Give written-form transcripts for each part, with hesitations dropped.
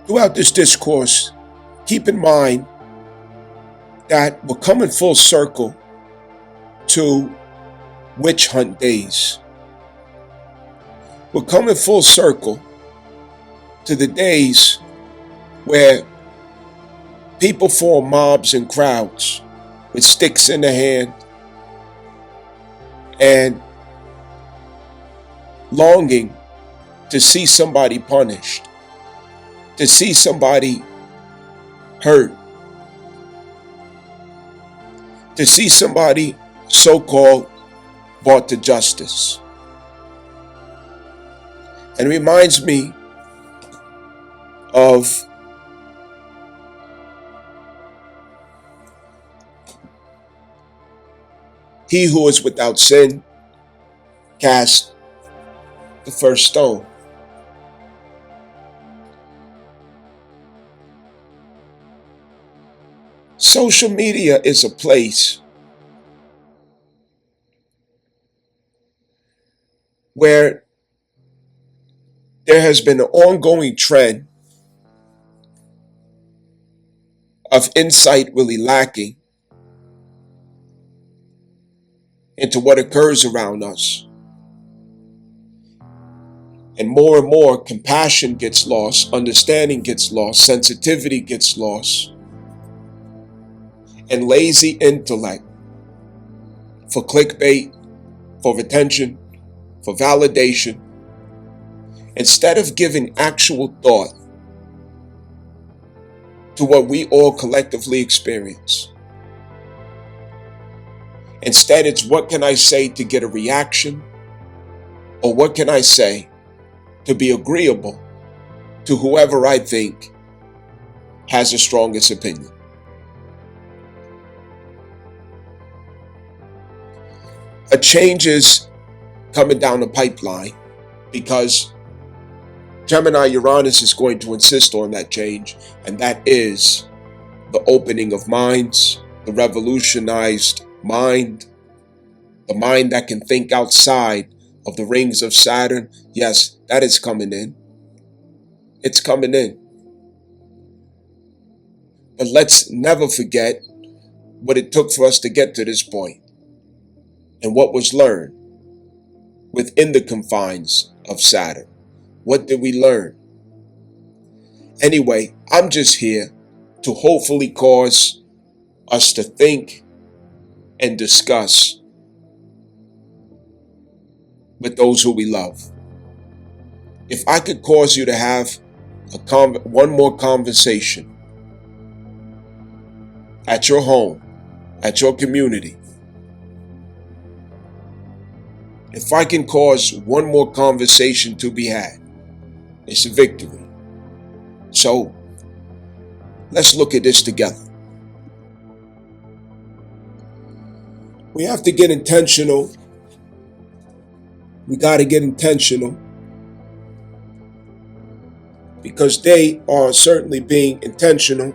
Throughout this discourse, keep in mind that we're coming full circle to witch hunt days. We're coming full circle to the days where people form mobs and crowds with sticks in their hand and longing to see somebody punished, to see somebody hurt, to see somebody so-called brought to justice. And it reminds me of he who is without sin cast the first stone. Social media is a place where there has been an ongoing trend of insight really lacking into what occurs around us. And more compassion gets lost, understanding gets lost, sensitivity gets lost, and lazy intellect for clickbait, for attention, for validation, instead of giving actual thought to what we all collectively experience. Instead, it's what can I say to get a reaction, or what can I say to be agreeable to whoever I think has the strongest opinion. A change is coming down the pipeline because Gemini Uranus is going to insist on that change, and that is the opening of minds, the revolutionized mind, the mind that can think outside of the rings of Saturn. Yes, that is coming in. It's coming in. But let's never forget what it took for us to get to this point and what was learned within the confines of Saturn. What did we learn? Anyway, I'm just here to hopefully cause us to think and discuss with those who we love. If I could cause you to have one more conversation at your home, at your community, if I can cause one more conversation to be had, it's a victory. So let's look at this together. We have to get intentional. We got to get intentional because they are certainly being intentional.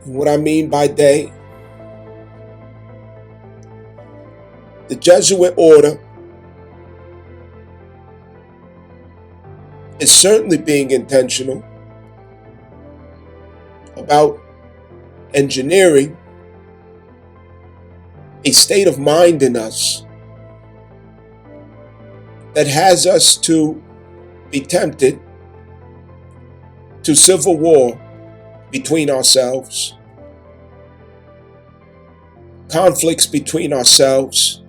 And what I mean by they, the Jesuit order is certainly being intentional about engineering a state of mind in us that has us to be tempted to civil war between ourselves, conflicts between ourselves,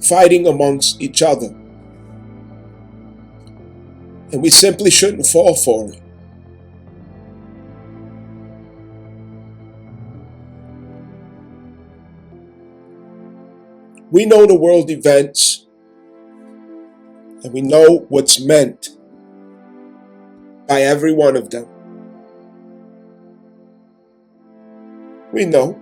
fighting amongst each other. And we simply shouldn't fall for it. We know the world events, and we know what's meant by every one of them. We know.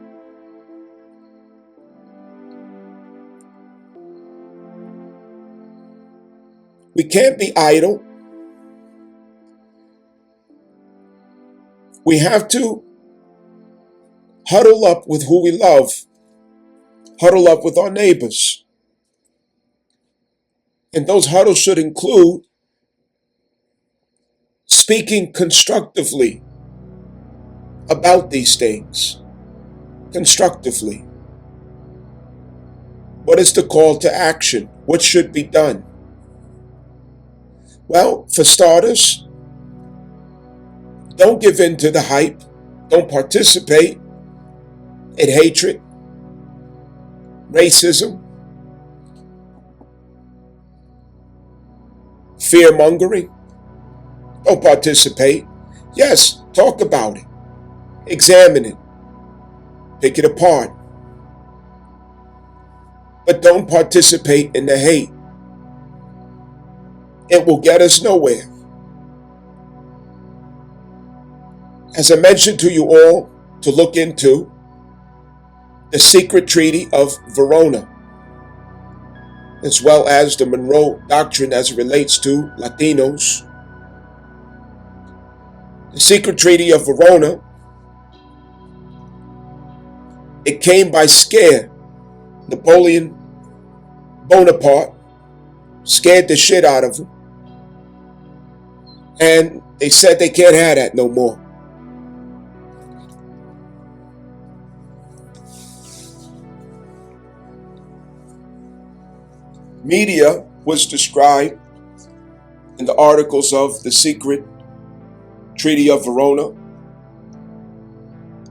We can't be idle. We have to huddle up with who we love, huddle up with our neighbors. And those huddles should include speaking constructively about these things. Constructively. What is the call to action? What should be done? Well, for starters, don't give in to the hype. Don't participate in hatred, racism, fear mongering. Don't participate. Yes, talk about it. Examine it. Pick it apart. But don't participate in the hate. It will get us nowhere. As I mentioned to you all to look into the secret treaty of Verona, as well as the Monroe Doctrine as it relates to Latinos. The secret treaty of Verona, it came by scare. Napoleon Bonaparte scared the shit out of him. And they said they can't have that no more. Media was described in the articles of the secret Treaty of Verona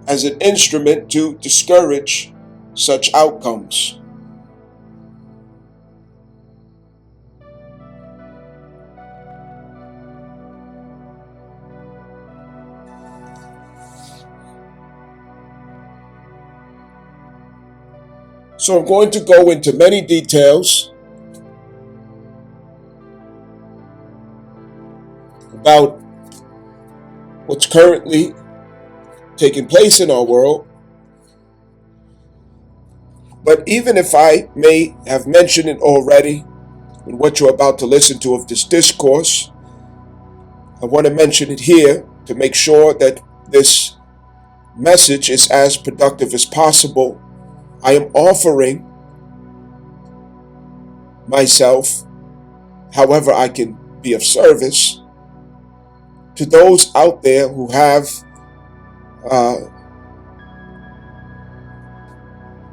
as an instrument to discourage such outcomes. So I'm going to go into many details about what's currently taking place in our world. But even if I may have mentioned it already in what you're about to listen to of this discourse, I want to mention it here to make sure that this message is as productive as possible. I am offering myself, however I can be of service, to those out there who have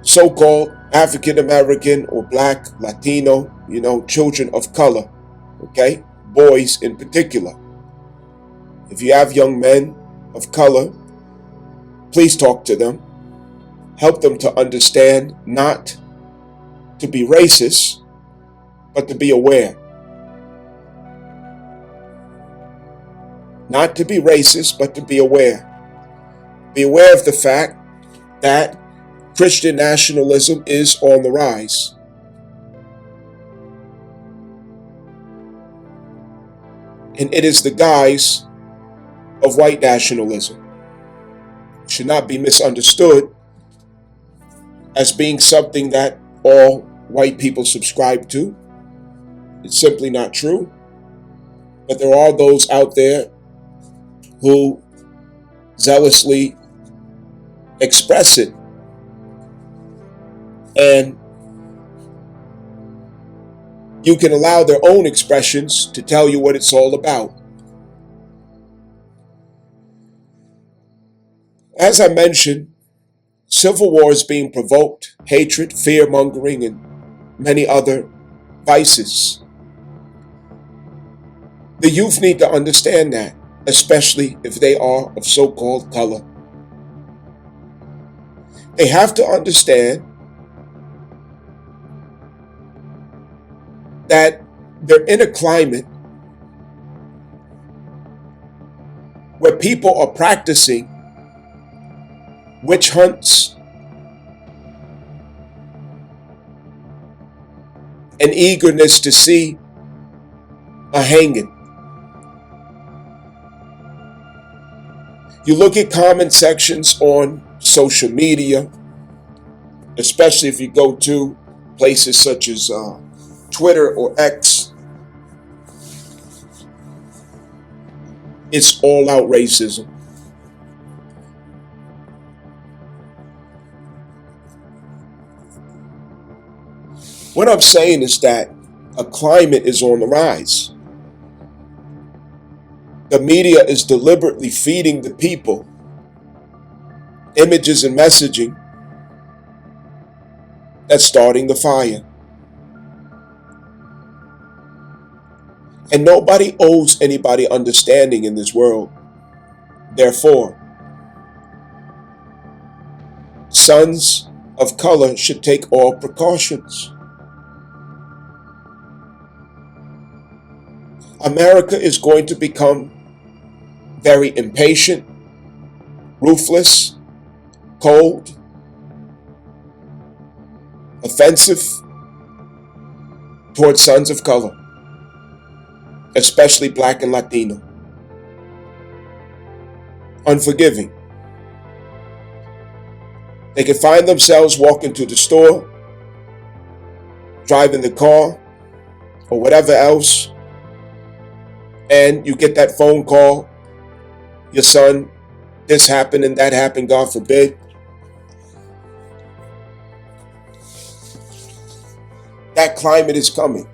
so-called African American or Black, Latino, children of color, okay? Boys in particular. If you have young men of color, please talk to them. Help them to understand not to be racist, but to be aware. Not to be racist, but to be aware. Be aware of the fact that Christian nationalism is on the rise. And it is the guise of white nationalism. It should not be misunderstood as being something that all white people subscribe to. It's simply not true. But there are those out there who zealously express it. And you can allow their own expressions to tell you what it's all about. As I mentioned, civil war is being provoked, hatred, fear-mongering, and many other vices. The youth need to understand that, especially if they are of so-called color. They have to understand that they're in a climate where people are practicing witch hunts and eagerness to see a hanging. You look at comment sections on social media, especially if you go to places such as Twitter or X, it's all out racism. What I'm saying is that a climate is on the rise. The media is deliberately feeding the people images and messaging that's starting the fire. And nobody owes anybody understanding in this world. Therefore, sons of color should take all precautions. America is going to become very impatient, ruthless, cold, offensive towards sons of color, especially Black and Latino. Unforgiving. They can find themselves walking to the store, driving the car, or whatever else, and you get that phone call, your son, this happened and that happened, God forbid. That climate is coming.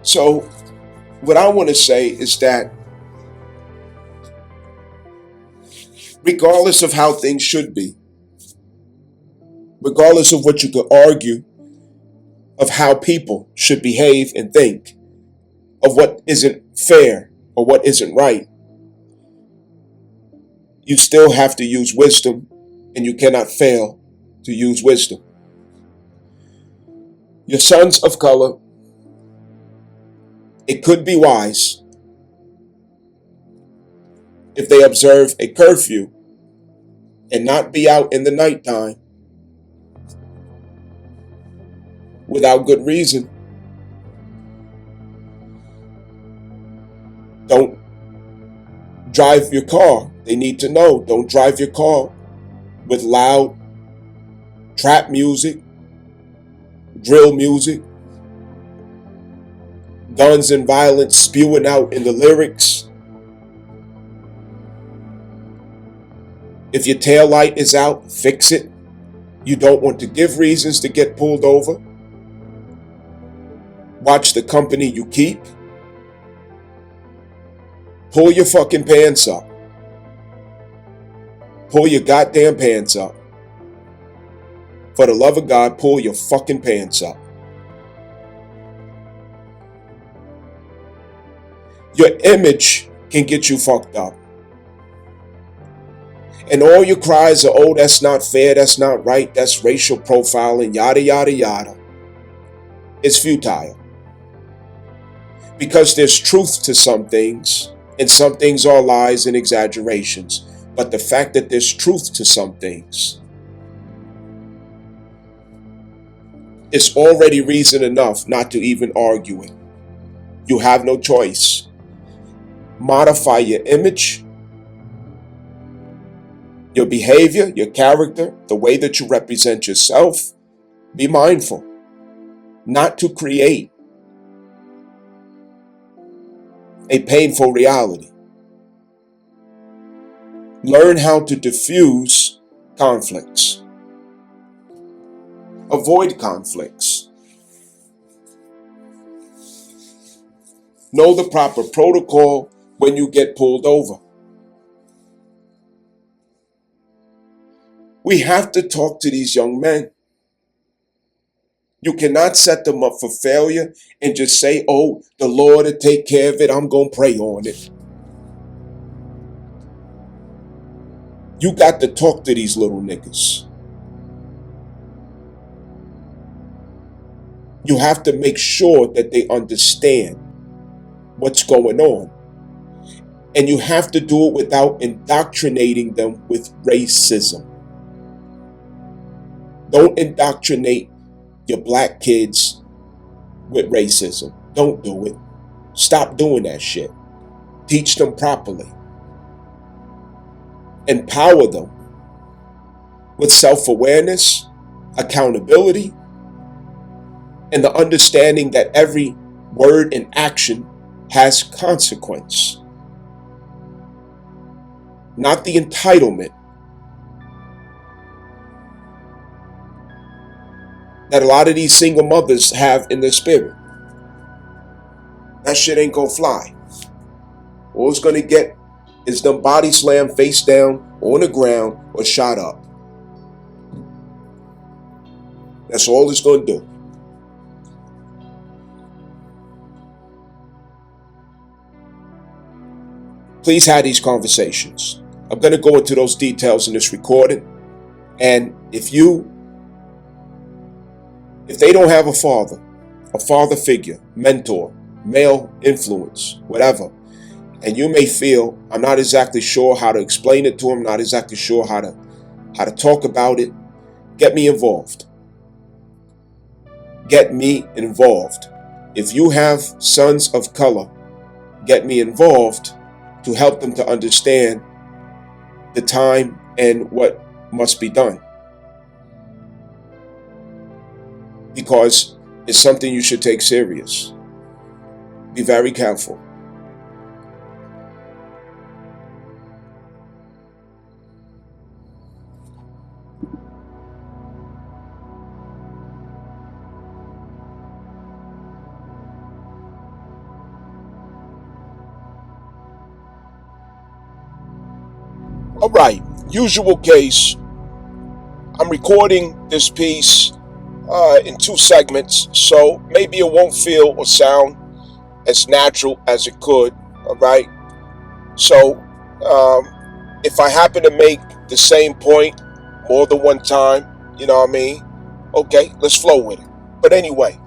So what I want to say is that regardless of how things should be, regardless of what you could argue of how people should behave and think, of what isn't fair or what isn't right, you still have to use wisdom, and you cannot fail to use wisdom. Your sons of color, it could be wise if they observe a curfew and not be out in the nighttime without good reason. Don't drive your car. They need to know. Don't drive your car with loud trap music, drill music, guns and violence spewing out in the lyrics. If your tail light is out, fix it. You don't want to give reasons to get pulled over. Watch the company you keep. Pull your fucking pants up. Pull your goddamn pants up. For the love of God, pull your fucking pants up. Your image can get you fucked up. And all your cries are, oh, that's not fair, that's not right, that's racial profiling, yada, yada, yada. It's futile. Because there's truth to some things, and some things are lies and exaggerations. But the fact that there's truth to some things is already reason enough not to even argue it. You have no choice. Modify your image, your behavior, your character, the way that you represent yourself. Be mindful not to create a painful reality. Learn how to diffuse conflicts. Avoid conflicts. Know the proper protocol when you get pulled over. We have to talk to these young men. You cannot set them up for failure and just say, oh, the Lord will take care of it. I'm going to pray on it. You got to talk to these little niggas. You have to make sure that they understand what's going on. And you have to do it without indoctrinating them with racism. Don't indoctrinate your black kids with racism. Don't do it. Stop doing that shit. Teach them properly. Empower them with self-awareness, accountability, and the understanding that every word and action has consequence. Not the entitlement that a lot of these single mothers have in their spirit. That shit ain't gonna fly. All it's gonna get is them body slam face down on the ground or shot up. That's all it's gonna do. Please have these conversations. I'm gonna go into those details in this recording. And if they don't have a father figure, mentor, male influence, whatever, and you may feel, I'm not exactly sure how to explain it to them, not exactly sure how to talk about it, get me involved. Get me involved. If you have sons of color, get me involved to help them to understand the time and what must be done. Because it's something you should take serious. Be very careful. All right, usual case. I'm recording this piece in 2 segments, so maybe it won't feel or sound as natural as it could. All right, so if I happen to make the same point more than one time, you know what I mean? Okay, let's flow with it. But anyway,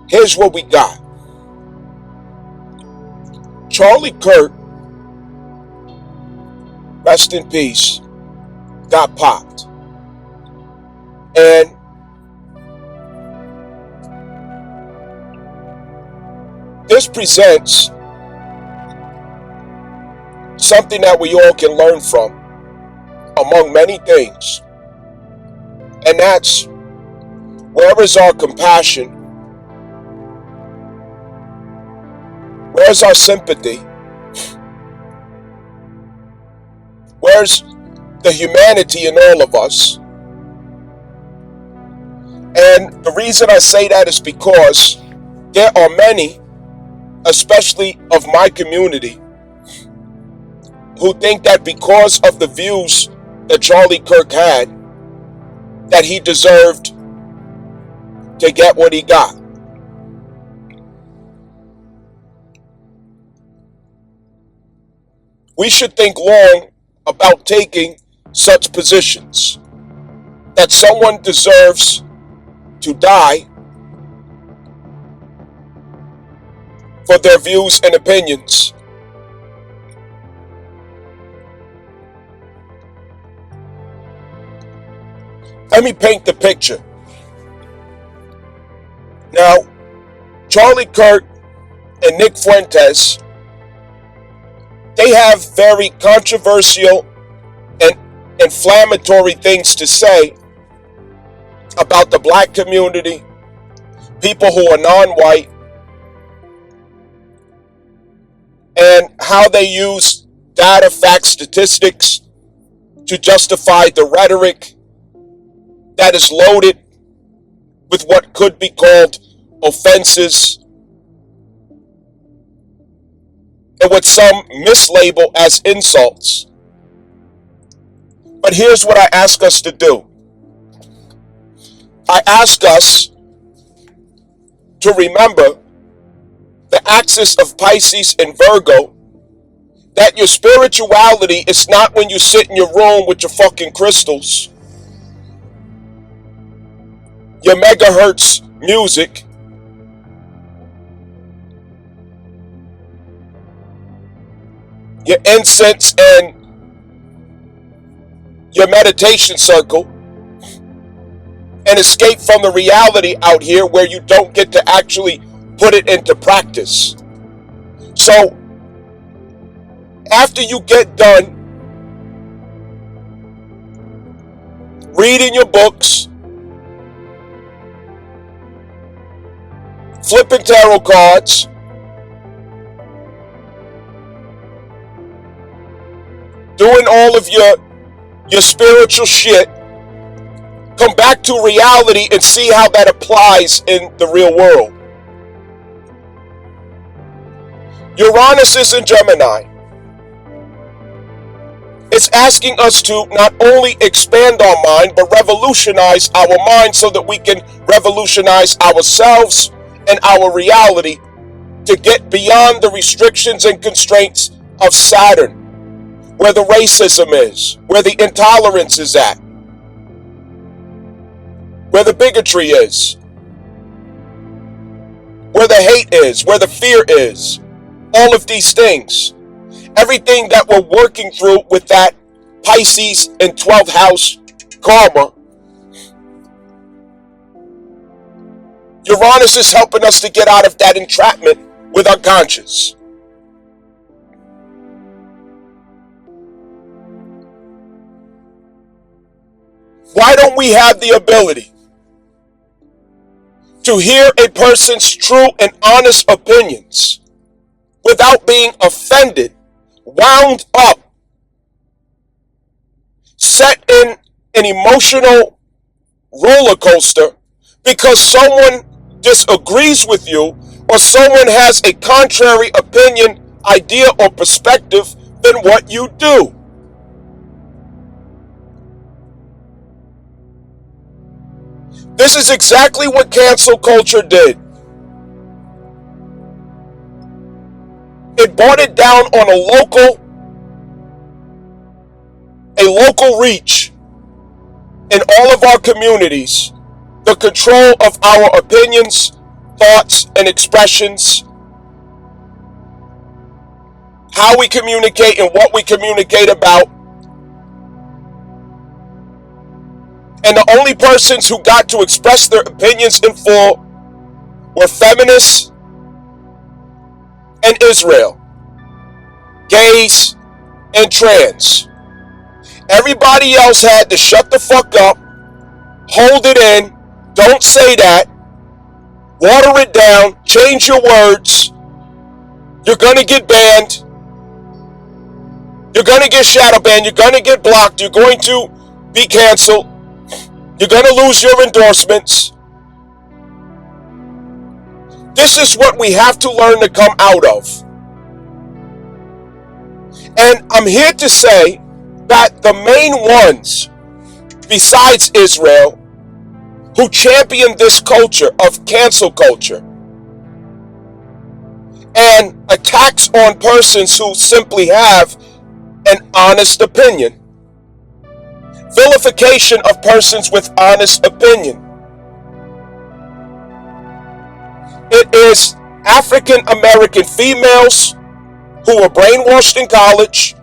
here's what we got. Charlie Kirk, rest in peace, got popped. And this presents something that we all can learn from, among many things. And that's, where is our compassion? Where's our sympathy? Where's the humanity in all of us? And the reason I say that is because there are many, especially of my community, who think that because of the views that Charlie Kirk had, that he deserved to get what he got. We should think long about taking such positions, that someone deserves to die for their views and opinions. Let me paint the picture. Now, Charlie Kirk and Nick Fuentes, they have very controversial and inflammatory things to say about the black community, people who are non-white, and how they use data, facts, statistics to justify the rhetoric that is loaded with what could be called offenses and what some mislabel as insults. But here's what I ask us to do. I ask us to remember the axis of Pisces and Virgo, that your spirituality is not when you sit in your room with your fucking crystals, your megahertz music, your incense and your meditation circle, and escape from the reality out here where you don't get to actually put it into practice. So, after you get done reading your books, flipping tarot cards, doing all of your spiritual shit, come back to reality and see how that applies in the real world. Uranus is in Gemini. It's asking us to not only expand our mind, but revolutionize our mind so that we can revolutionize ourselves and our reality to get beyond the restrictions and constraints of Saturn, where the racism is, where the intolerance is at, where the bigotry is, where the hate is, where the fear is. All of these things. Everything that we're working through with that Pisces and 12th house karma, Uranus is helping us to get out of that entrapment with our conscience. Why don't we have the ability to hear a person's true and honest opinions without being offended, wound up, set in an emotional roller coaster because someone disagrees with you or someone has a contrary opinion, idea, or perspective than what you do? This is exactly what cancel culture did. It brought it down on a local reach in all of our communities, the control of our opinions, thoughts, and expressions, how we communicate and what we communicate about. And the only persons who got to express their opinions in full were feminists and Israel, gays and trans. Everybody else had to shut the fuck up, hold it in, don't say that, water it down, change your words. You're gonna get banned. You're gonna get shadow banned. You're gonna get blocked. You're going to be canceled. You're gonna lose your endorsements. This is what we have to learn to come out of. And I'm here to say that the main ones, besides Israel, who champion this culture of cancel culture and attacks on persons who simply have an honest opinion, vilification of persons with honest opinion. It is African American females who were brainwashed in college,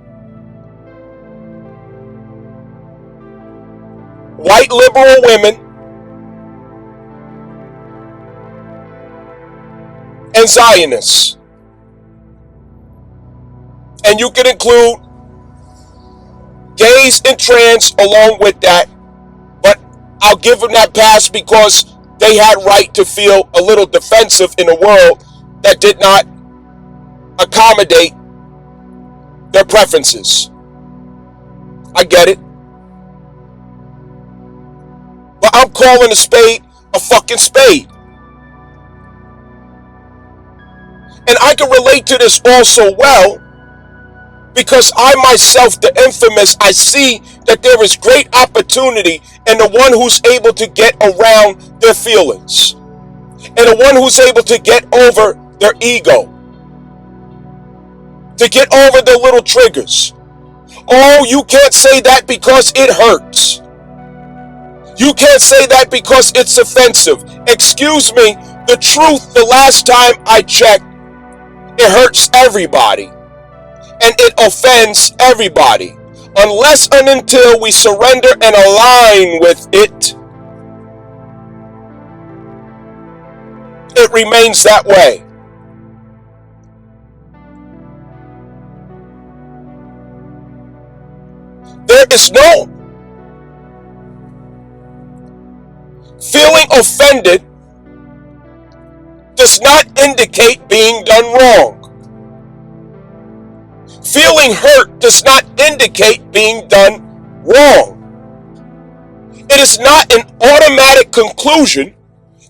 white liberal women, and Zionists. And you can include gays and trans along with that, but I'll give them that pass because they had right to feel a little defensive in a world that did not accommodate their preferences. I get it. But I'm calling a spade a fucking spade. And I can relate to this all so well because I myself, the infamous, I see that there is great opportunity in the one who's able to get around their feelings and the one who's able to get over their ego, to get over their little triggers. Oh, you can't say that because it hurts. You can't say that because it's offensive. Excuse me, the truth, the last time I checked, it hurts everybody. And it offends everybody. Unless and until we surrender and align with it, it remains that way. There is no feeling offended does not indicate being done wrong. Feeling hurt does not indicate being done wrong. It is not an automatic conclusion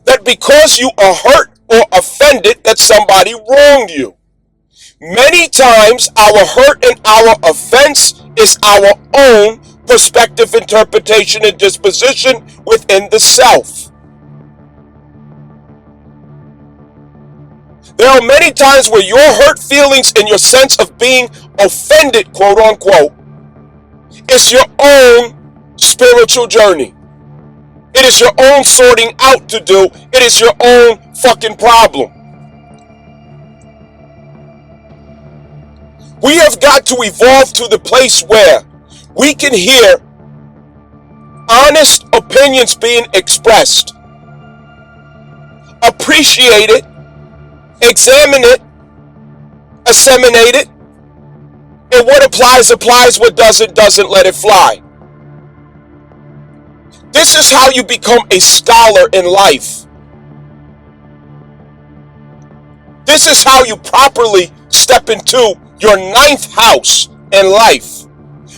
that because you are hurt or offended that somebody wronged you. Many times our hurt and our offense is our own perspective, interpretation, and disposition within the self. There are many times where your hurt feelings and your sense of being offended, quote unquote, is your own spiritual journey. It is your own sorting out to do. It is your own fucking problem. We have got to evolve to the place where we can hear honest opinions being expressed, appreciate it, examine it, assimilate it, and what applies, what doesn't, let it fly. This is how you become a scholar in life. This is how you properly step into your ninth house in life.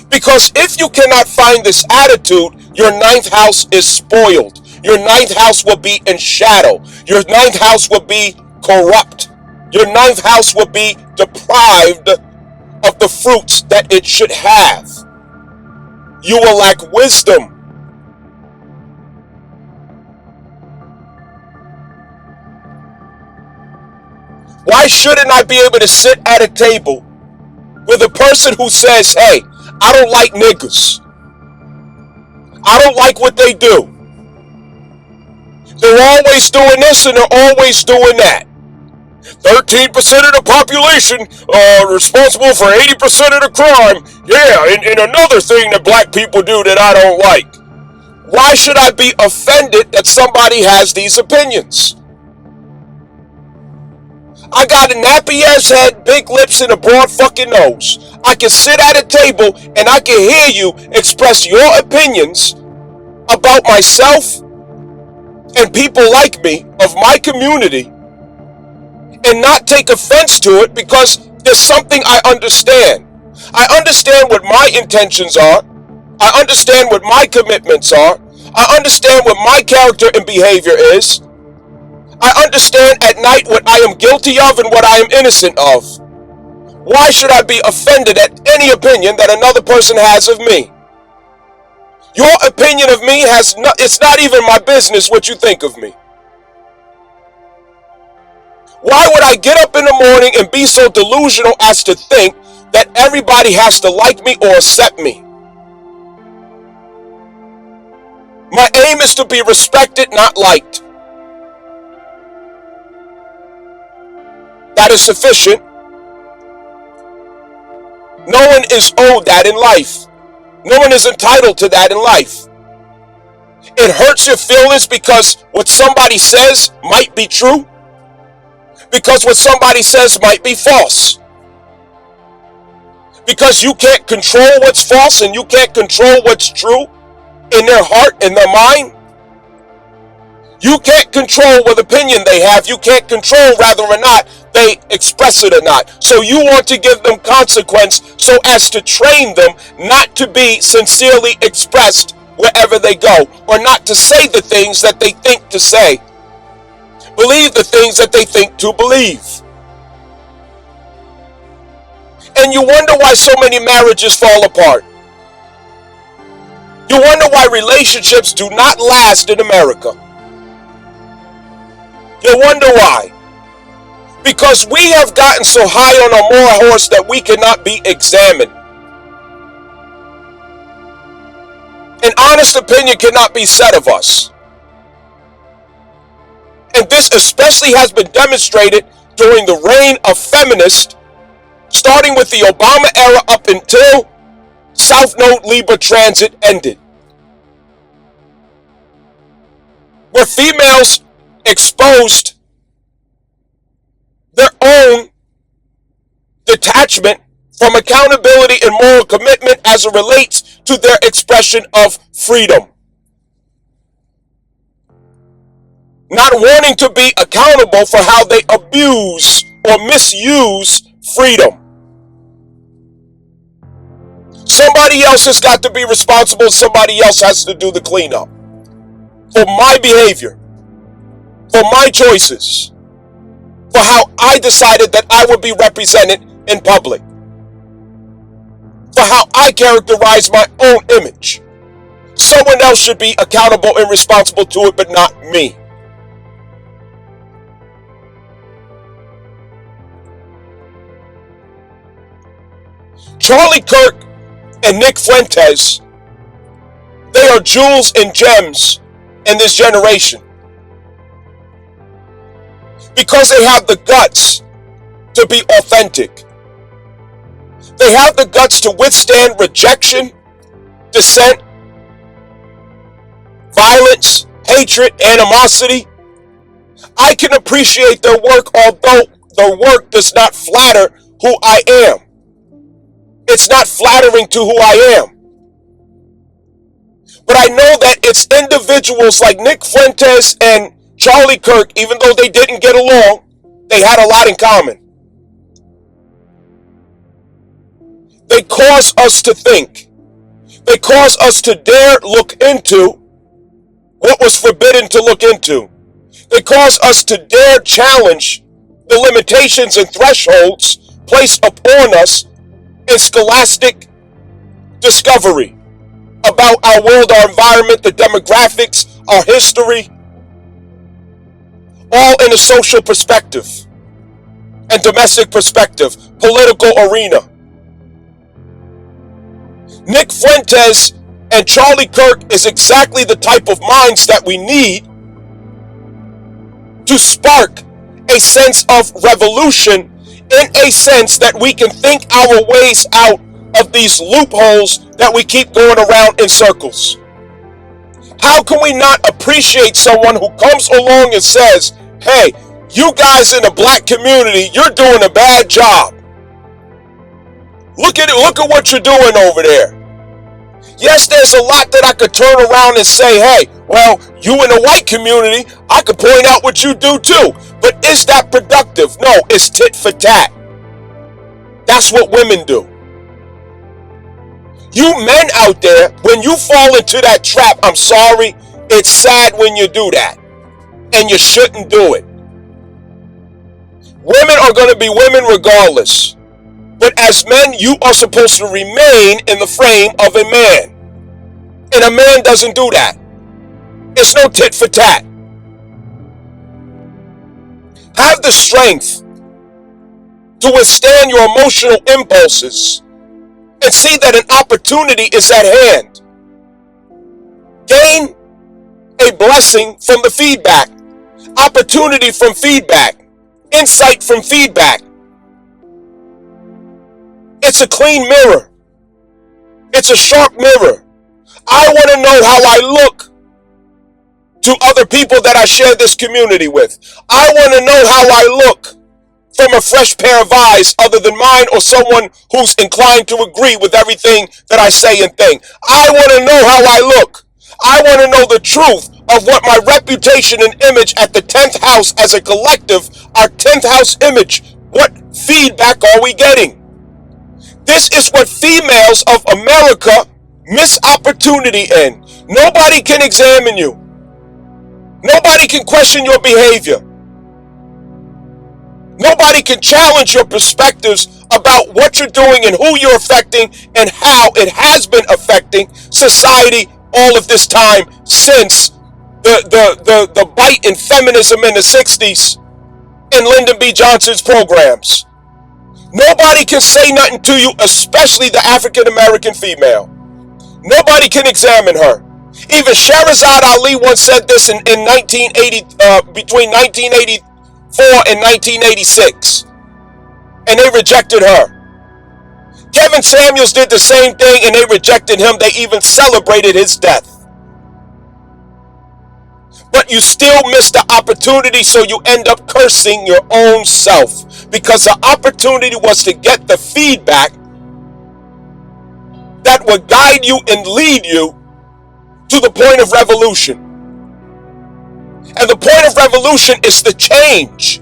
Because if you cannot find this attitude, your ninth house is spoiled. Your ninth house will be in shadow. Your ninth house will be corrupt. Your ninth house will be deprived of the fruits that it should have. You will lack wisdom. Why shouldn't I be able to sit at a table with a person who says, hey, I don't like niggas. I don't like what they do. They're always doing this and they're always doing that. 13% of the population are responsible for 80% of the crime. Yeah, and another thing that black people do that I don't like. Why should I be offended that somebody has these opinions? I got a nappy ass head, big lips, and a broad fucking nose. I can sit at a table and I can hear you express your opinions about myself and people like me of my community and not take offense to it because there's something I understand. I understand what my intentions are. I understand what my commitments are. I understand what my character and behavior is. I understand at night what I am guilty of and what I am innocent of. Why should I be offended at any opinion that another person has of me? Your opinion of me it's not even my business what you think of me. Why would I get up in the morning and be so delusional as to think that everybody has to like me or accept me? My aim is to be respected, not liked. That is sufficient. No one is owed that in life. No one is entitled to that in life. It hurts your feelings because what somebody says might be true. Because what somebody says might be false. Because you can't control what's false and you can't control what's true in their heart, in their mind. You can't control what opinion they have. You can't control whether or not they express it or not. So you want to give them consequence so as to train them not to be sincerely expressed wherever they go, or not to say the things that they think to say. Believe the things that they think to believe. And you wonder why so many marriages fall apart. You wonder why relationships do not last in America. You wonder why. Because we have gotten so high on our moral horse that we cannot be examined. An honest opinion cannot be said of us. And this especially has been demonstrated during the reign of feminists, starting with the Obama era up until South Node Libra transit ended. Where females exposed their own detachment from accountability and moral commitment as it relates to their expression of freedom. Not wanting to be accountable for how they abuse or misuse freedom. Somebody else has got to be responsible. Somebody else has to do the cleanup. For my behavior. For my choices. For how I decided that I would be represented in public for how I characterize my own image. Someone else should be accountable and responsible to it, but not me. Charlie Kirk and Nick Fuentes, they are jewels and gems in this generation because they have the guts to be authentic. They have the guts to withstand rejection, dissent, violence, hatred, animosity. I can appreciate their work, although their work does not flatter who I am. It's not flattering to who I am. But I know that it's individuals like Nick Fuentes and Charlie Kirk, even though they didn't get along, they had a lot in common. They cause us to think. They cause us to dare look into what was forbidden to look into. They cause us to dare challenge the limitations and thresholds placed upon us in scholastic discovery about our world, our environment, the demographics, our history, all in a social perspective and domestic perspective, political arena. Nick Fuentes and Charlie Kirk is exactly the type of minds that we need to spark a sense of revolution, in a sense that we can think our ways out of these loopholes that we keep going around in circles. How can we not appreciate someone who comes along and says, hey, you guys in the black community, you're doing a bad job. Look at it, look at what you're doing over there. Yes, there's a lot that I could turn around and say, hey, well, you in the white community, I could point out what you do too. But is that productive? No, it's tit for tat. That's what women do. You men out there, when you fall into that trap, I'm sorry, it's sad when you do that. And you shouldn't do it. Women are going to be women regardless. But as men, you are supposed to remain in the frame of a man. And a man doesn't do that. It's no tit for tat. Have the strength to withstand your emotional impulses and see that an opportunity is at hand. Gain a blessing from the feedback, opportunity from feedback, insight from feedback. It's a clean mirror. It's a sharp mirror. I want to know how I look to other people that I share this community with. I want to know how I look from a fresh pair of eyes other than mine or someone who's inclined to agree with everything that I say and think. I want to know how I look. I want to know the truth of what my reputation and image at the 10th house as a collective, our 10th house image, what feedback are we getting? This is what females of America miss opportunity in. Nobody can examine you. Nobody can question your behavior. Nobody can challenge your perspectives about what you're doing and who you're affecting and how it has been affecting society all of this time since the bite in feminism in the 60s in Lyndon B. Johnson's programs. Nobody can say nothing to you, especially the African American female. Nobody can examine her. Even Sherazad Ali once said this in 1980, between 1984 and 1986, and they rejected her. Kevin Samuels did the same thing, and they rejected him. They even celebrated his death. But you still miss the opportunity, so you end up cursing your own self, because the opportunity was to get the feedback that would guide you and lead you to the point of revolution. And the point of revolution is the change.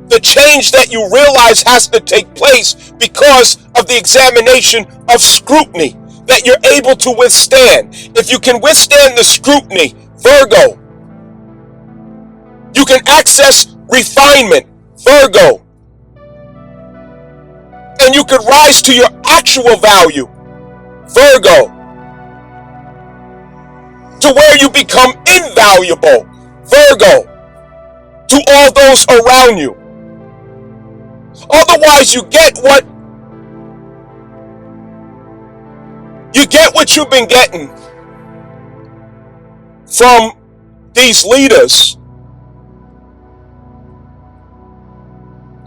The change that you realize has to take place because of the examination of scrutiny that you're able to withstand. If you can withstand the scrutiny, Virgo, you can access refinement, Virgo. And you could rise to your actual value, Virgo, to where you become invaluable, Virgo, to all those around you. Otherwise, you get what you've been getting from these leaders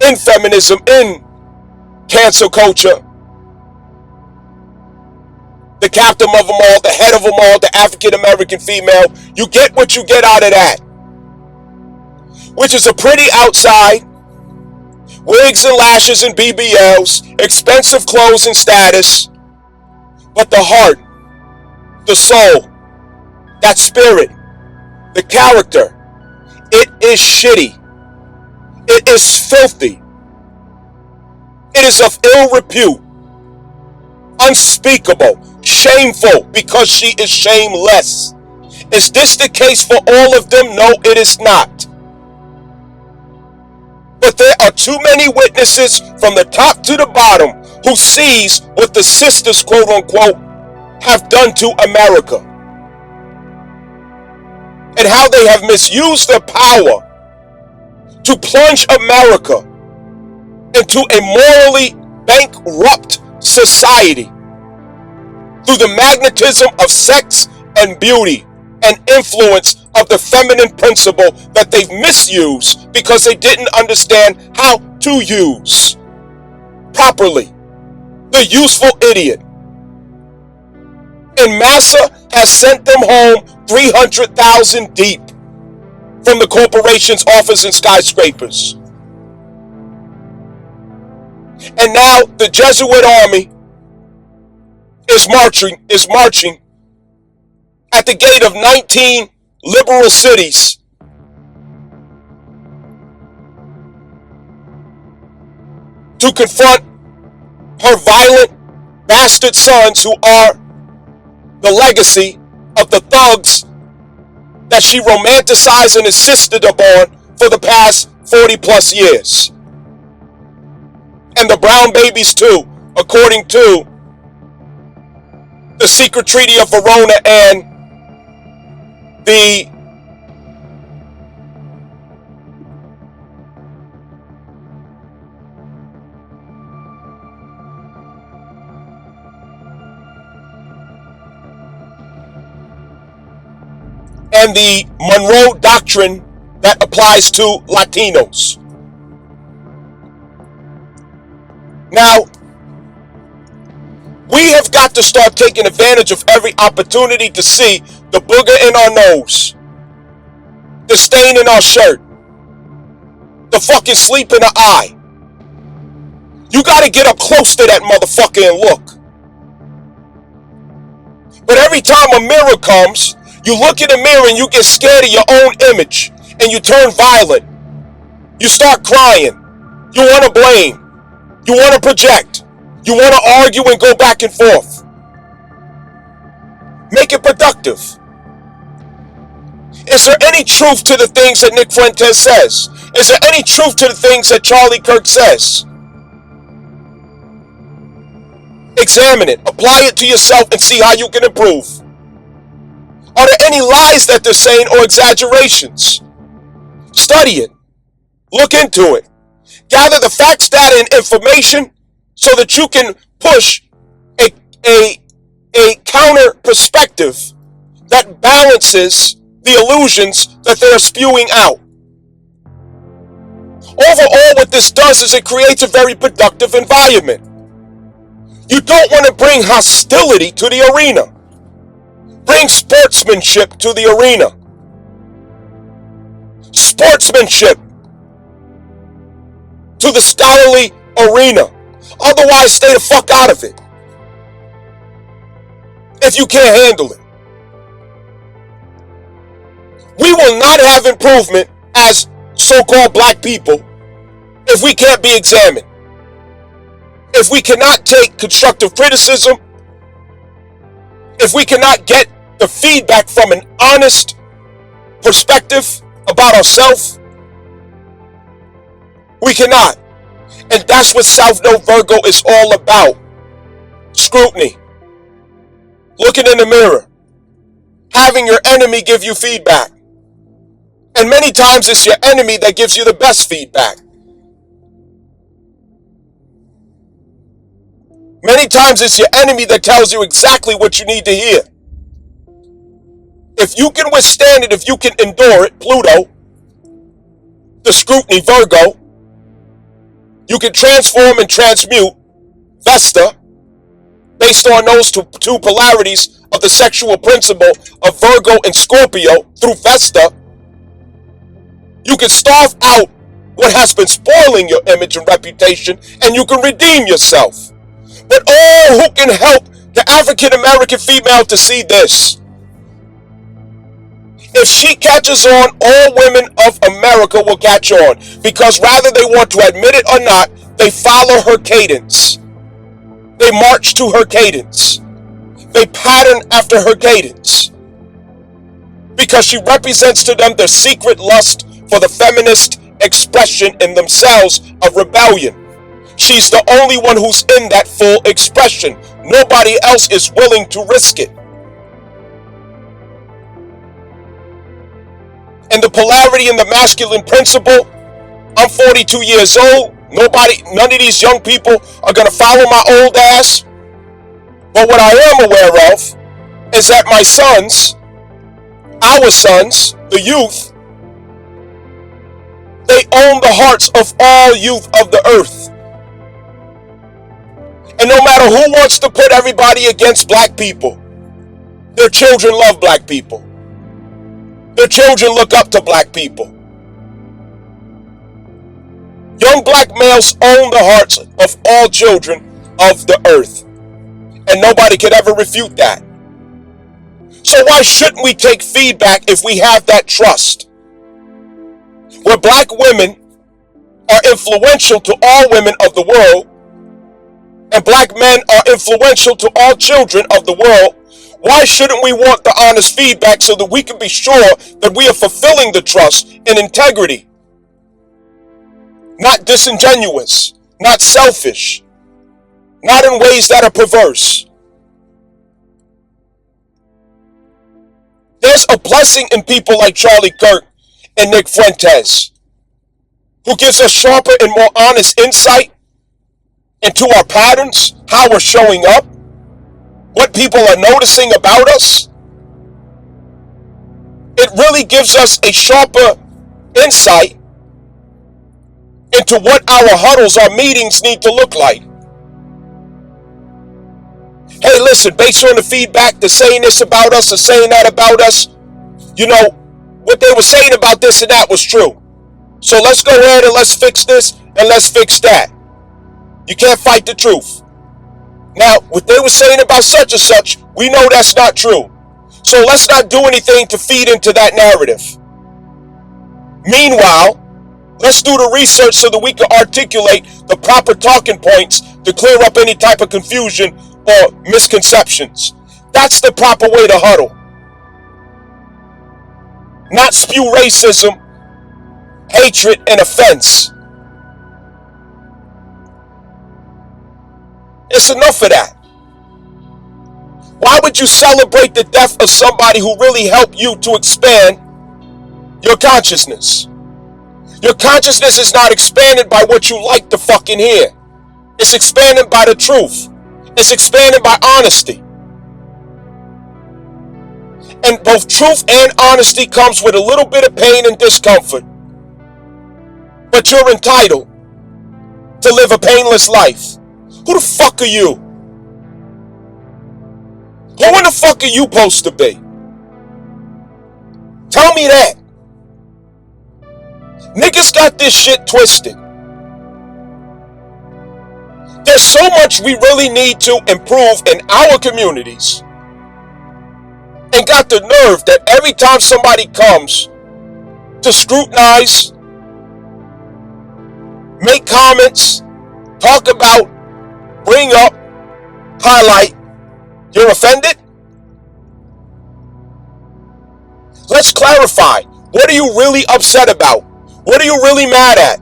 in feminism, in cancel culture, the captain of them all, the head of them all, the African American female. You get what you get out of that, which is a pretty outside, wigs and lashes and BBLs, expensive clothes and status, but the heart, the soul, that spirit, the character, it is shitty. It is filthy. It is of ill repute, unspeakable, shameful, because she is shameless. Is this the case for all of them? No, it is not. But there are too many witnesses from the top to the bottom who sees what the sisters, quote unquote, have done to America, and how they have misused their power to plunge America into a morally bankrupt society through the magnetism of sex and beauty and influence of the feminine principle that they've misused because they didn't understand how to use properly. The useful idiot. And Massa has sent them home 300,000 deep from the corporation's office and skyscrapers. And now the Jesuit army is marching at the gate of 19 liberal cities to confront her violent bastard sons, who are the legacy of the thugs that she romanticized and insisted upon for the past 40 plus years. And the brown babies too, according to the secret treaty of Verona and the Monroe Doctrine that applies to Latinos. Now, we have got to start taking advantage of every opportunity to see the booger in our nose, the stain in our shirt, the fucking sleep in the eye. You got to get up close to that motherfucker and look. But every time a mirror comes, you look in the mirror and you get scared of your own image and you turn violent. You start crying. You want to blame. You want to project. You want to argue and go back and forth. Make it productive. Is there any truth to the things that Nick Fuentes says? Is there any truth to the things that Charlie Kirk says? Examine it. Apply it to yourself and see how you can improve. Are there any lies that they're saying or exaggerations? Study it. Look into it. Gather the facts, data, and information so that you can push a counter perspective that balances the illusions that they're spewing out. Overall, what this does is it creates a very productive environment. You don't want to bring hostility to the arena. Bring sportsmanship to the arena. Sportsmanship to the scholarly arena. Otherwise, stay the fuck out of it. If you can't handle it. We will not have improvement as so-called black people if we can't be examined. If we cannot take constructive criticism, if we cannot get the feedback from an honest perspective about ourselves, We cannot. And that's what South Node Virgo is all about. Scrutiny. Looking in the mirror. Having your enemy give you feedback. And many times it's your enemy that gives you the best feedback. Many times it's your enemy that tells you exactly what you need to hear. If you can withstand it, if you can endure it, Pluto, the scrutiny, Virgo, you can transform and transmute, Vesta, based on those two polarities of the sexual principle of Virgo and Scorpio through Vesta. You can starve out what has been spoiling your image and reputation, and you can redeem yourself. But who can help the African American female to see this? If she catches on, all women of America will catch on, because rather they want to admit it or not, they follow her cadence. They march to her cadence. They pattern after her cadence, because she represents to them their secret lust for the feminist expression in themselves of rebellion. She's the only one who's in that full expression. Nobody else is willing to risk it. And the polarity in the masculine principle, I'm 42 years old. None of these young people are going to follow my old ass. But what I am aware of is that my sons, our sons, the youth, they own the hearts of all youth of the earth. And no matter who wants to put everybody against black people, their children love black people. Their children look up to black people. Young black males own the hearts of all children of the earth. And nobody could ever refute that. So why shouldn't we take feedback if we have that trust? Where black women are influential to all women of the world, and black men are influential to all children of the world, why shouldn't we want the honest feedback so that we can be sure that we are fulfilling the trust in integrity? Not disingenuous, not selfish, not in ways that are perverse. There's a blessing in people like Charlie Kirk and Nick Fuentes, who gives us sharper and more honest insight into our patterns, how we're showing up, what people are noticing about us. It really gives us a sharper insight into what our huddles, our meetings need to look like. Hey, listen, based on the feedback, they're saying this about us, they're saying that about us. You know, what they were saying about this and that was true. So let's go ahead and let's fix this and let's fix that. You can't fight the truth. Now, what they were saying about such and such, we know that's not true. So let's not do anything to feed into that narrative. Meanwhile, let's do the research so that we can articulate the proper talking points to clear up any type of confusion or misconceptions. That's the proper way to huddle. Not spew racism, hatred, and offense. It's enough of that. Why would you celebrate the death of somebody who really helped you to expand your consciousness? Your consciousness is not expanded by what you like to fucking hear. It's expanded by the truth. It's expanded by honesty. And both truth and honesty comes with a little bit of pain and discomfort. But you're entitled to live a painless life. Who the fuck are you? Who in the fuck are you supposed to be? Tell me that. Niggas got this shit twisted. There's so much we really need to improve in our communities. And got the nerve that every time somebody comes to scrutinize, make comments, talk about, bring up, highlight, you're offended? Let's clarify. What are you really upset about? What are you really mad at?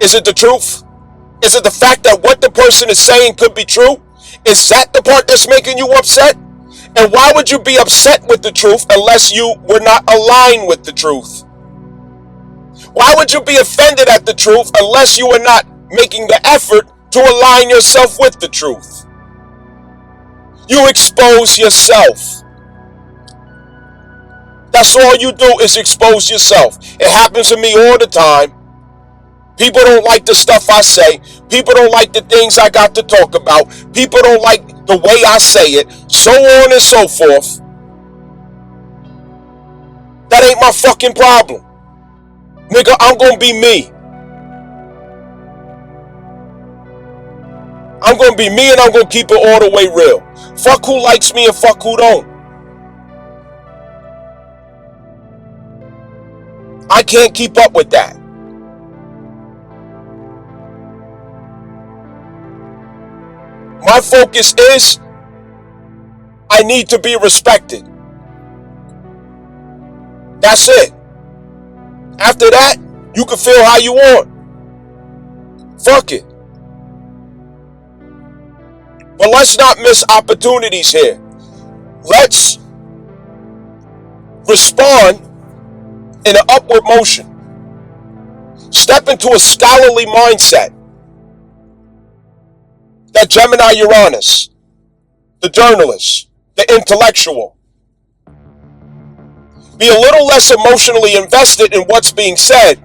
Is it the truth? Is it the fact that what the person is saying could be true? Is that the part that's making you upset? And why would you be upset with the truth unless you were not aligned with the truth? Why would you be offended at the truth unless you were not making the effort to align yourself with the truth? You expose yourself. That's all you do is expose yourself. It happens to me all the time. People don't like the stuff I say. People don't like the things I got to talk about. People don't like the way I say it. So on and so forth. That ain't my fucking problem. Nigga, I'm gonna be me. I'm gonna be me and I'm gonna keep it all the way real. Fuck who likes me and fuck who don't. I can't keep up with that. My focus is I need to be respected. That's it. After that, you can feel how you want. Fuck it. But let's not miss opportunities here. Let's respond in an upward motion. Step into a scholarly mindset. That Gemini Uranus, the journalist, the intellectual. Be a little less emotionally invested in what's being said.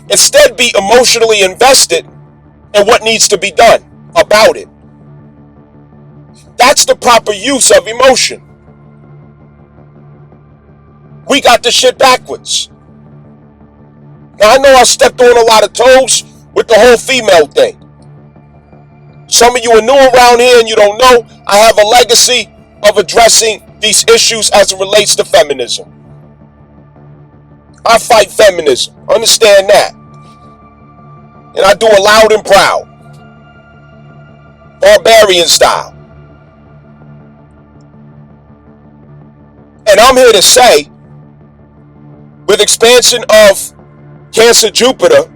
Instead, be emotionally invested in what needs to be done about it. That's the proper use of emotion. We got the shit backwards. Now, I know I stepped on a lot of toes with the whole female thing. Some of you are new around here and you don't know, I have a legacy of addressing these issues as it relates to feminism. I fight feminism. Understand that. And I do it loud and proud. Barbarian style. And I'm here to say, with expansion of Cancer Jupiter,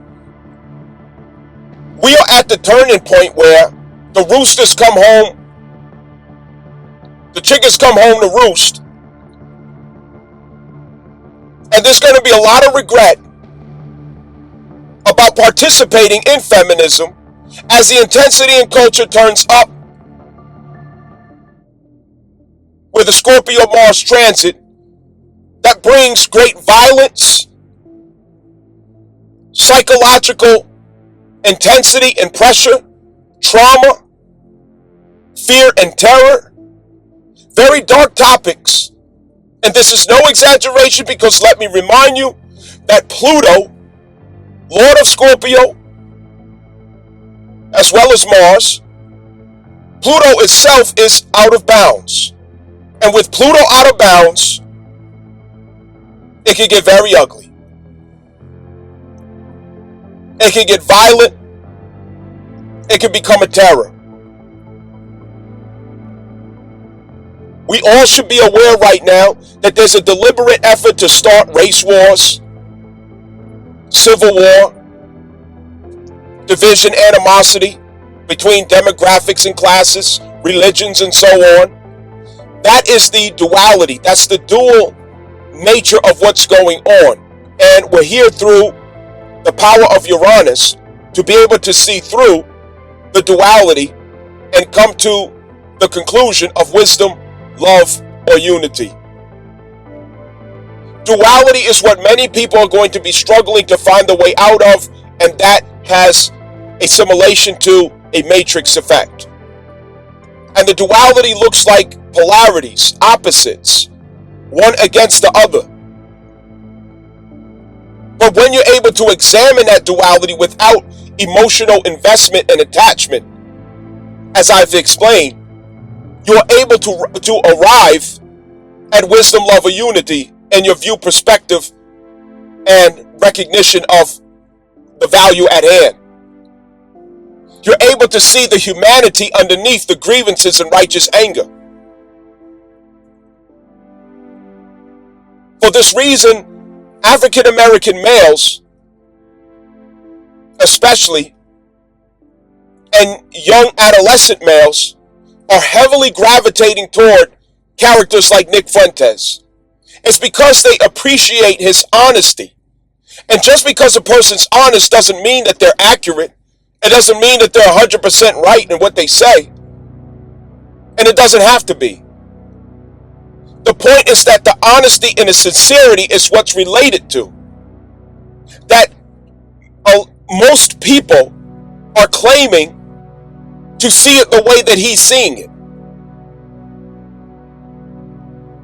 we are at the turning point where the roosters come home, the chickens come home to roost, and there's going to be a lot of regret about participating in feminism as the intensity in culture turns up with a Scorpio Mars transit that brings great violence, psychological intensity and pressure, trauma, fear and terror, very dark topics. And this is no exaggeration because let me remind you that Pluto, Lord of Scorpio, as well as Mars, Pluto itself is out of bounds. And with Pluto out of bounds, it can get very ugly. It can get violent. It can become a terror. We all should be aware right now that there's a deliberate effort to start race wars, civil war, division, animosity between demographics and classes, religions, and so on. That is the duality. That's the dual nature of what's going on. And we're here through the power of Uranus to be able to see through the duality and come to the conclusion of wisdom, love, or unity. Duality is what many people are going to be struggling to find a way out of, and that has a simulation to a matrix effect. And the duality looks like polarities, opposites, one against the other. But when you're able to examine that duality without emotional investment and attachment, as I've explained, you're able to arrive at wisdom, love, or unity in your view, perspective, and recognition of the value at hand. You're able to see the humanity underneath the grievances and righteous anger. For this reason, African American males, especially, and young adolescent males are heavily gravitating toward characters like Nick Fuentes. It's because they appreciate his honesty. And just because a person's honest doesn't mean that they're accurate. It doesn't mean that they're 100% right in what they say. And it doesn't have to be. The point is that the honesty and the sincerity is what's related to. That most people are claiming to see it the way that he's seeing it.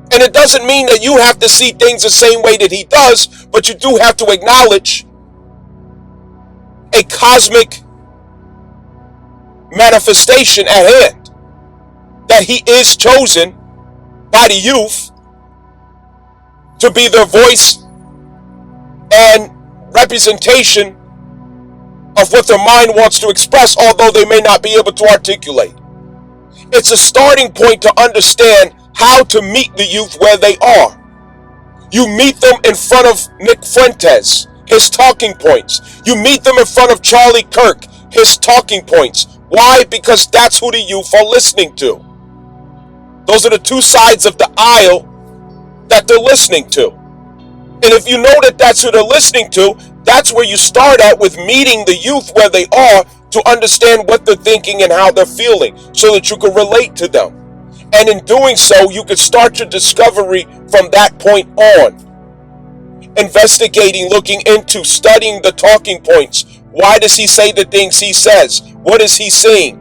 And it doesn't mean that you have to see things the same way that he does, but you do have to acknowledge a cosmic manifestation at hand. That he is chosen by the youth to be their voice and representation of what their mind wants to express, although they may not be able to articulate. It's a starting point to understand how to meet the youth where they are. You meet them in front of Nick Fuentes, his talking points. You meet them in front of Charlie Kirk, his talking points. Why? Because that's who the youth are listening to. Those are the two sides of the aisle that they're listening to. And if you know that that's who they're listening to, that's where you start at, with meeting the youth where they are, to understand what they're thinking and how they're feeling, so that you can relate to them. And in doing so, you can start your discovery from that point on. Investigating, looking into, studying the talking points. Why does he say the things he says? What is he saying?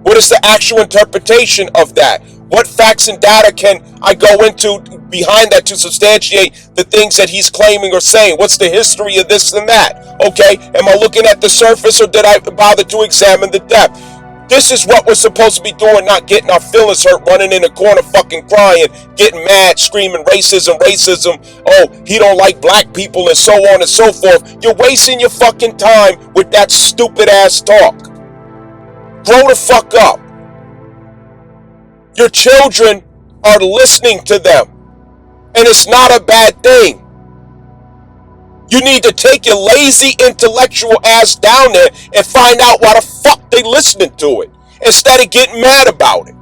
What is the actual interpretation of that? What facts and data can I go into behind that to substantiate the things that he's claiming or saying? What's the history of this and that? Okay, am I looking at the surface, or did I bother to examine the depth? This is what we're supposed to be doing, not getting our feelings hurt, running in the corner fucking crying, getting mad, screaming racism, oh, he don't like black people and so on and so forth. You're wasting your fucking time with that stupid ass talk. Grow the fuck up. Your children are listening to them, and it's not a bad thing. You need to take your lazy intellectual ass down there and find out why the fuck they listening to it, instead of getting mad about it.